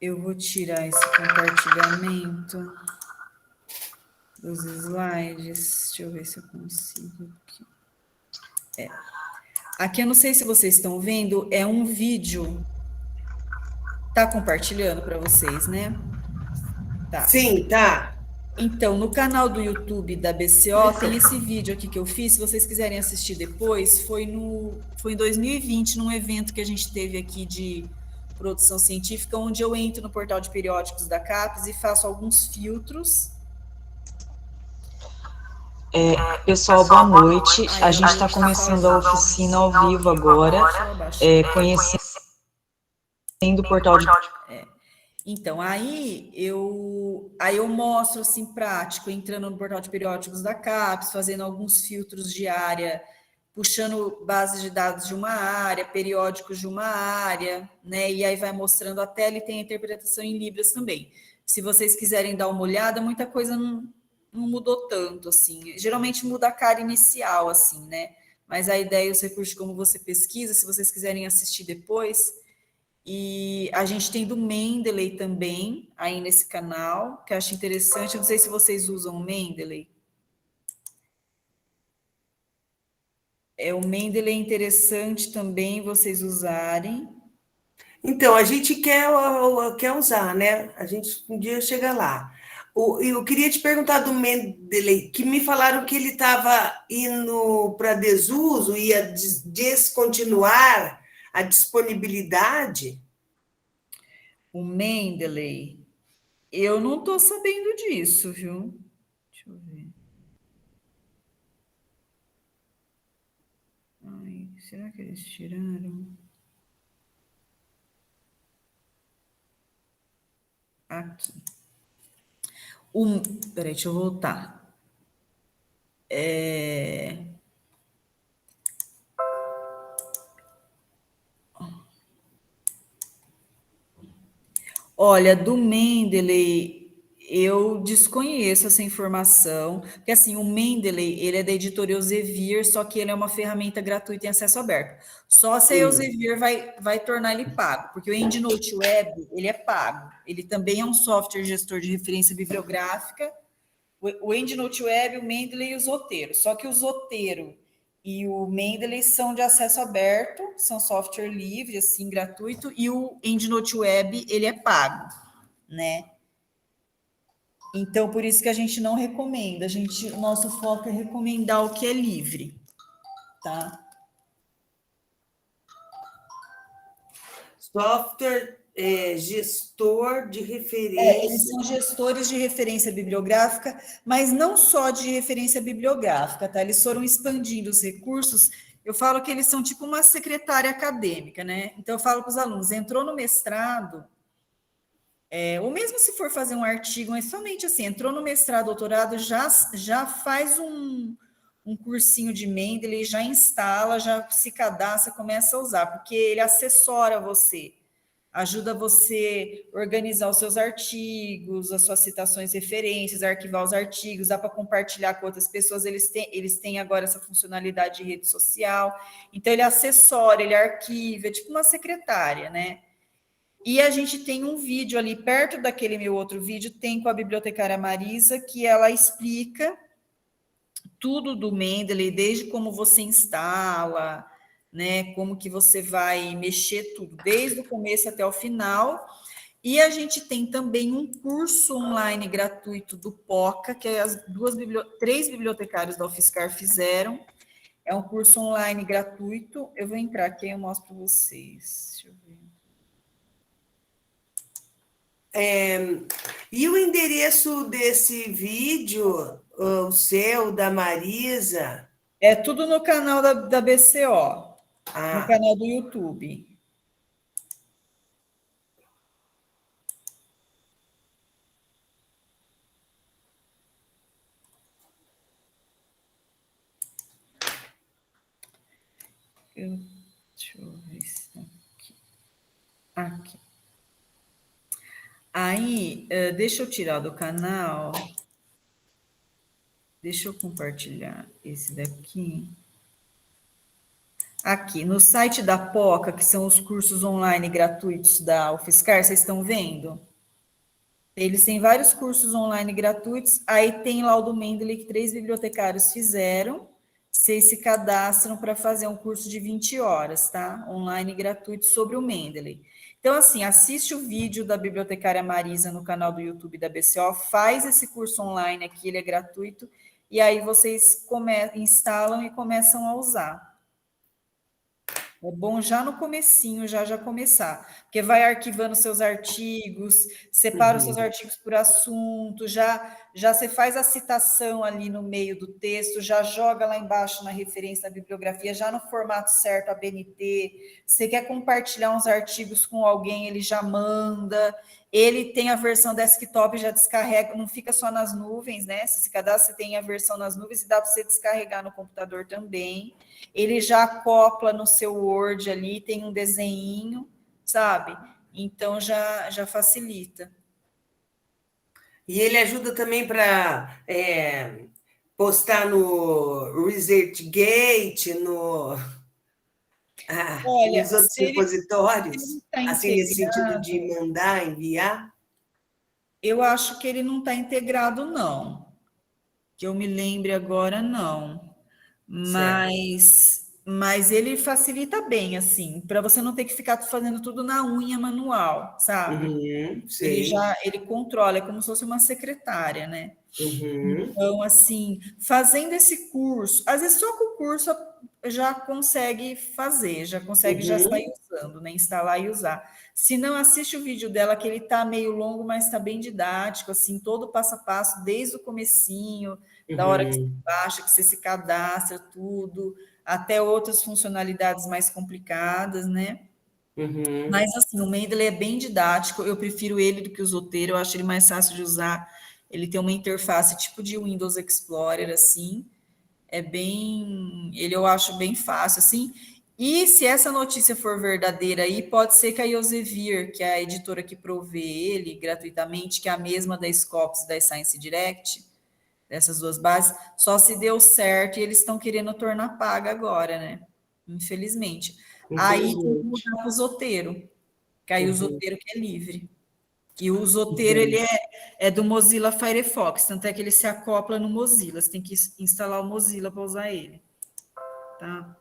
Eu vou tirar esse compartilhamento dos slides. Deixa eu ver se eu consigo aqui. Aqui eu não sei se vocês estão vendo, é um vídeo. Tá compartilhando para vocês, né? Tá. Sim, tá. Então, no canal do YouTube da BCO tem esse vídeo aqui que eu fiz. Se vocês quiserem assistir depois, foi em 2020, num evento que a gente teve aqui de produção científica, onde eu entro no portal de periódicos da CAPES e faço alguns filtros. Pessoal, boa noite. A gente está começando a oficina ao vivo agora, conhecendo o portal de... Então, aí eu mostro, assim, prático, entrando no portal de periódicos da CAPES, fazendo alguns filtros de área, puxando bases de dados de uma área, periódicos de uma área, né? E aí vai mostrando a tela e tem a interpretação em Libras também. Se vocês quiserem dar uma olhada, muita coisa não mudou tanto, assim. Geralmente muda a cara inicial, assim, né? Mas a ideia e os recursos de como você pesquisa, se vocês quiserem assistir depois. E a gente tem do Mendeley também, aí nesse canal, que eu acho interessante. Eu não sei se vocês usam o Mendeley. O Mendeley é interessante também vocês usarem. Então, a gente quer usar, né? A gente um dia chega lá. Eu queria te perguntar do Mendeley, que me falaram que ele estava indo para desuso, ia descontinuar a disponibilidade. O Mendeley, eu não estou sabendo disso, viu? Deixa eu ver. Ai, será que eles tiraram? Aqui. Peraí, deixa eu voltar. Olha, do Mendeley, eu desconheço essa informação, porque assim, o Mendeley, ele é da editora Elsevier, só que ele é uma ferramenta gratuita em acesso aberto. Só se a Elsevier vai tornar ele pago, porque o EndNote Web, ele é pago. Ele também é um software gestor de referência bibliográfica. O EndNote Web, o Mendeley e o Zotero. Só que o Zotero e o Mendeley são de acesso aberto, são software livre, assim, gratuito, e o EndNote Web, ele é pago, né? Então, por isso que a gente não recomenda. O nosso foco é recomendar o que é livre, tá? Software gestor de referência. Eles são gestores de referência bibliográfica, mas não só de referência bibliográfica, tá? Eles foram expandindo os recursos. Eu falo que eles são tipo uma secretária acadêmica, né? Então, eu falo para os alunos, entrou no mestrado, ou mesmo se for fazer um artigo, mas somente assim, entrou no mestrado, doutorado, já faz um cursinho de Mendeley, já instala, já se cadastra, começa a usar, porque ele assessora você, ajuda você a organizar os seus artigos, as suas citações, referências, arquivar os artigos, dá para compartilhar com outras pessoas, eles têm agora essa funcionalidade de rede social, então ele assessora, ele arquiva, é tipo uma secretária, né? E a gente tem um vídeo ali, perto daquele meu outro vídeo, tem com a bibliotecária Marisa, que ela explica tudo do Mendeley, desde como você instala, né, como que você vai mexer tudo, desde o começo até o final. E a gente tem também um curso online gratuito do POCA, que as três bibliotecários da UFSCar fizeram. É um curso online gratuito. Eu vou entrar aqui e eu mostro para vocês. Deixa eu ver. E o endereço desse vídeo, o seu, da Marisa? É tudo no canal da BCO, no canal do YouTube. Deixa eu ver se aqui. Aí, deixa eu tirar do canal. Deixa eu compartilhar esse daqui. Aqui, no site da POCA, que são os cursos online gratuitos da UFSCar, vocês estão vendo? Eles têm vários cursos online gratuitos, aí tem lá o do Mendeley, que 3 bibliotecários fizeram, vocês se cadastram para fazer um curso de 20 horas, tá? Online gratuito sobre o Mendeley. Então, assim, assiste o vídeo da bibliotecária Marisa no canal do YouTube da BCO, faz esse curso online aqui, ele é gratuito, e aí vocês instalam e começam a usar. É bom já no comecinho, já começar, porque vai arquivando seus artigos, separa os seus artigos por assunto, já você faz a citação ali no meio do texto, já joga lá embaixo na referência da bibliografia, já no formato certo, a BNT. Você quer compartilhar uns artigos com alguém, ele já manda. Ele tem a versão desktop, já descarrega, não fica só nas nuvens, né? Se cadastra, você tem a versão nas nuvens e dá para você descarregar no computador também. Ele já acopla no seu Word ali, tem um desenho, sabe? Então, já facilita. E ele ajuda também para postar no ResearchGate, no... E Olha, os outros se ele repositórios? está Assim, nesse sentido de integrado, mandar, enviar? eu acho que ele não está integrado, não. Que eu me lembre agora, não. Certo. Mas ele facilita bem, assim, para você não ter que ficar fazendo tudo na unha manual, sabe? Uhum, Ele sei. já, ele controla, é como se fosse uma secretária, né? Uhum, Então, assim, fazendo esse curso, às vezes só com o curso já consegue fazer, já consegue já sair uhum, usando, né? Instalar e usar. Se não, assiste o vídeo dela, que ele tá meio longo, mas está bem didático, assim, todo passo a passo, desde o comecinho, da hora que você uhum, baixa, que você se cadastra, tudo, até outras funcionalidades mais complicadas, né? uhum. Mas assim, o Mendeley é bem didático, eu prefiro ele do que o Zotero, eu acho ele mais fácil de usar. Ele tem uma interface tipo de Windows Explorer, assim, é bem, ele eu acho bem fácil, assim. E se essa notícia for verdadeira aí, pode ser que a Elsevier, que é a editora que provê ele gratuitamente, que é a mesma da Scopus e da Science Direct, dessas duas bases, só se deu certo e eles estão querendo tornar paga agora, né? Infelizmente. Aí tem que Infelizmente. mudar para o Zotero, que aí o Uhum. Zotero que é livre. E o Zotero, ele Entendi. é do Mozilla Firefox, tanto é que ele se acopla no Mozilla, você tem que instalar o Mozilla para usar ele, tá?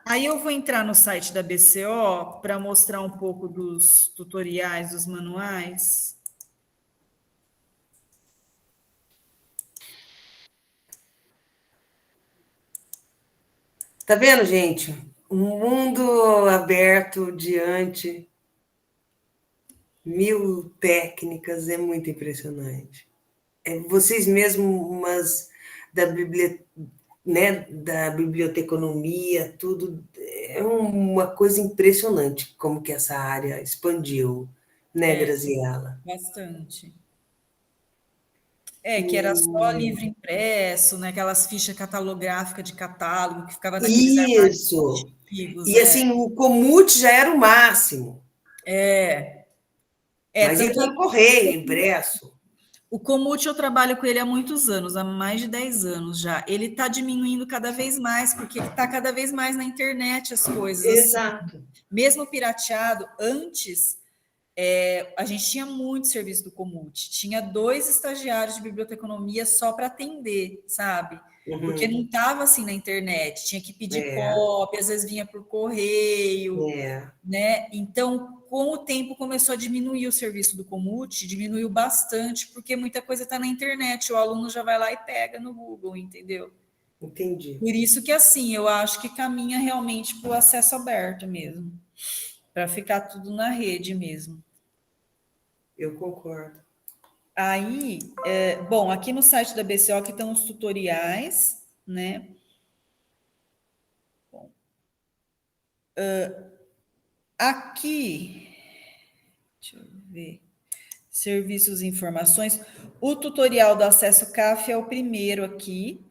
Aí eu vou entrar no site da BCO para mostrar um pouco dos tutoriais, dos manuais. Tá vendo, gente? Um mundo aberto diante mil técnicas, é muito impressionante. Vocês mesmos, umas da né, da biblioteconomia, tudo, é uma coisa impressionante como que essa área expandiu, né, É, Graziela? bastante. É, que era só livro E- impresso, né? Aquelas fichas catalográficas de catálogo que ficava naqueles armários Isso! antigos, E é. assim, o Comute já era o máximo, mas Tanto entra é no que correio, impresso. o Comute eu trabalho com ele há muitos anos, há mais de 10 anos já. Ele está diminuindo cada vez mais, porque está cada vez mais na internet as coisas, assim. Exato. Mesmo pirateado, antes a gente tinha muito serviço do Comute. Tinha 2 estagiários de biblioteconomia só para atender, sabe? Porque Uhum. não estava assim na internet, tinha que pedir É, cópia, às vezes vinha por correio, é, né? Então, com o tempo começou a diminuir o serviço do Comute, diminuiu bastante, porque muita coisa está na internet, o aluno já vai lá e pega no Google, entendeu? entendi. Por isso que assim, eu acho que caminha realmente para o acesso aberto mesmo, para ficar tudo na rede mesmo. Eu concordo. Aí, bom, aqui no site da BCO que estão os tutoriais, né? Aqui, deixa eu ver, serviços e informações. O tutorial do acesso CAF é o primeiro aqui,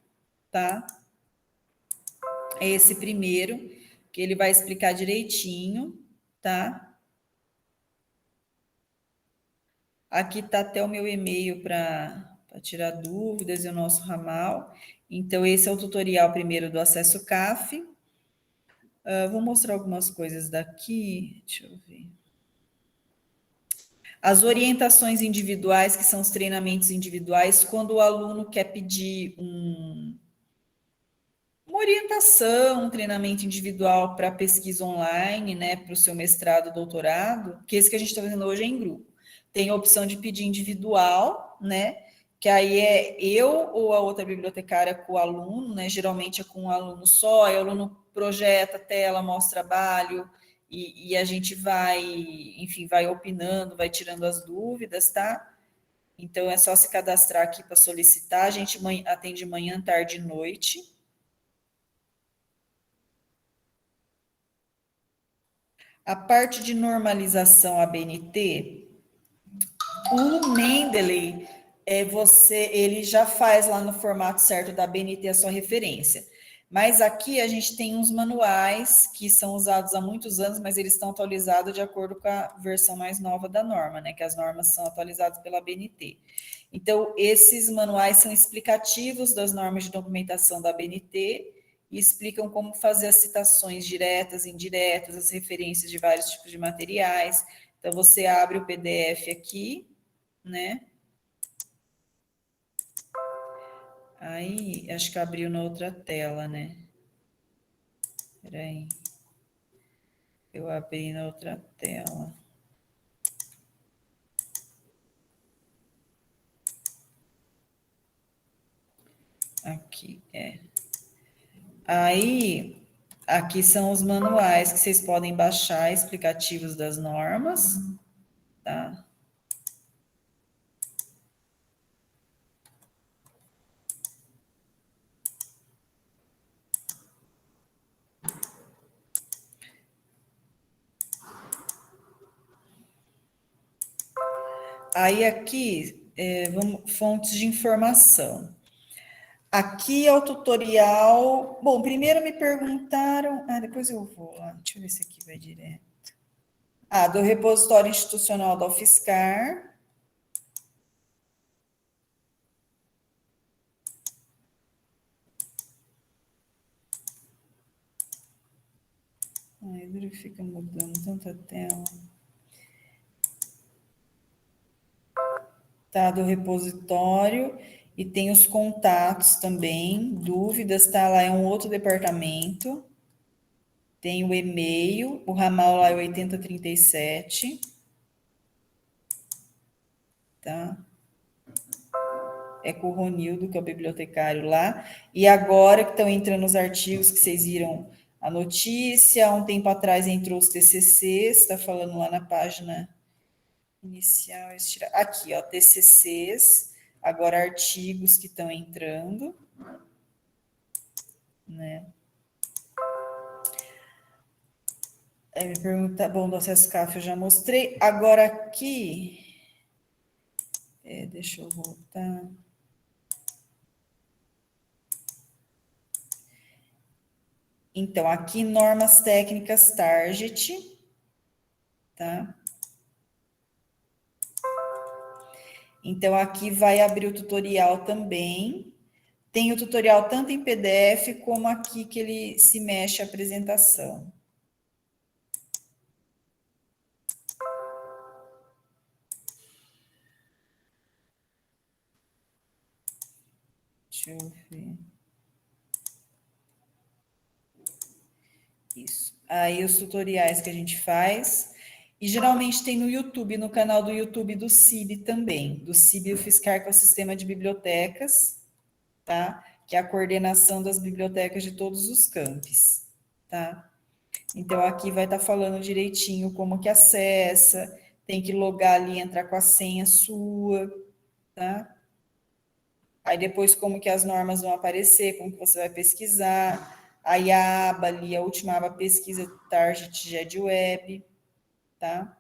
tá? É esse primeiro, que ele vai explicar direitinho, tá? Aqui tá até o meu e-mail para tirar dúvidas e o nosso ramal. Então, esse é o tutorial primeiro do acesso CAF. Vou mostrar algumas coisas daqui. Deixa eu ver. As orientações individuais, que são os treinamentos individuais, quando o aluno quer pedir uma orientação, um treinamento individual para pesquisa online, né, para o seu mestrado, doutorado, que esse que a gente está fazendo hoje é em grupo. Tem a opção de pedir individual, né, que aí é eu ou a outra bibliotecária com o aluno, né, geralmente é com o aluno só, aí o aluno projeta a tela, mostra trabalho, e a gente vai, enfim, vai opinando, vai tirando as dúvidas, tá? Então, é só se cadastrar aqui para solicitar, a gente atende manhã, tarde e noite. A parte de normalização ABNT, o Mendeley, ele já faz lá no formato certo da ABNT a sua referência. Mas aqui a gente tem uns manuais que são usados há muitos anos, mas eles estão atualizados de acordo com a versão mais nova da norma, né? Que as normas são atualizadas pela ABNT. Então, esses manuais são explicativos das normas de documentação da ABNT e explicam como fazer as citações diretas, indiretas, as referências de vários tipos de materiais. Então, você abre o PDF aqui, né? Aí, acho que abriu na outra tela, né? Espera aí. Eu abri na outra tela. Aqui, Aí, aqui são os manuais que vocês podem baixar, explicativos das normas, tá? Aí aqui, fontes de informação. Aqui é o tutorial. Bom, primeiro me perguntaram. Depois eu vou lá. Deixa eu ver se aqui vai direto. Do repositório institucional da UFSCar. Duro que fica mudando tanta tela. Tá, do repositório. E tem os contatos também, dúvidas, tá? Lá é um outro departamento. Tem o e-mail, o ramal lá é 8037. Tá? É com o Ronildo, que é o bibliotecário lá. E agora que estão entrando os artigos que vocês viram a notícia, há um tempo atrás entrou os TCCs, está falando lá na página inicial. Aqui, ó, TCCs. Agora, artigos que estão entrando, né? Me pergunta, bom, do acesso CAF eu já mostrei. Agora aqui, deixa eu voltar. Então, aqui, normas técnicas Target, tá? Então, aqui vai abrir o tutorial também. Tem o tutorial tanto em PDF como aqui que ele se mexe a apresentação. Deixa eu ver. Isso. Aí, os tutoriais que a gente faz. E geralmente tem no YouTube, no canal do YouTube do CIB também, do CIB UFSCar, que é o Sistema de Bibliotecas, tá? Que é a coordenação das bibliotecas de todos os campos, tá? Então, aqui vai estar falando direitinho como que acessa, tem que logar ali, entrar com a senha sua, tá? Aí, depois, como que as normas vão aparecer, como que você vai pesquisar, aí a aba ali, a última aba pesquisa target já é de web, tá?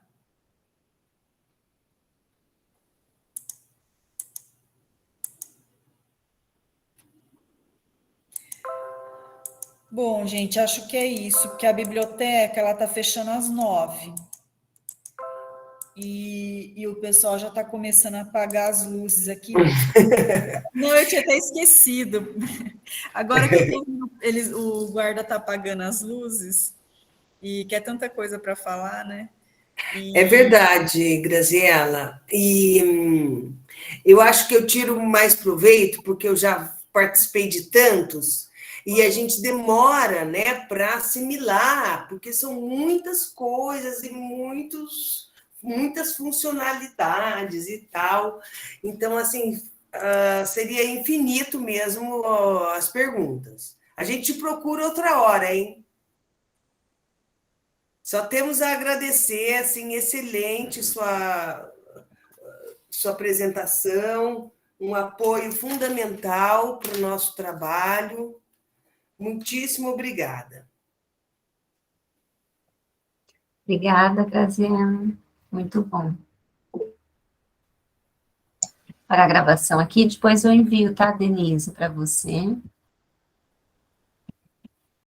Bom, gente, acho que é isso, porque a biblioteca, ela tá fechando às 9h. E o pessoal já está começando a apagar as luzes aqui. Não, eu tinha até esquecido. Agora que o guarda está apagando as luzes, e que é tanta coisa para falar, né? É verdade, Graziela. E eu acho que eu tiro mais proveito, porque eu já participei de tantos, e a gente demora, né, para assimilar, porque são muitas coisas e muitas funcionalidades e tal. Então, assim, seria infinito mesmo as perguntas. A gente procura outra hora, hein? Só temos a agradecer, assim, excelente sua apresentação, um apoio fundamental para o nosso trabalho. Muitíssimo obrigada. Obrigada, Graziela. Muito bom. Para a gravação aqui, depois eu envio, tá, Denise, para você.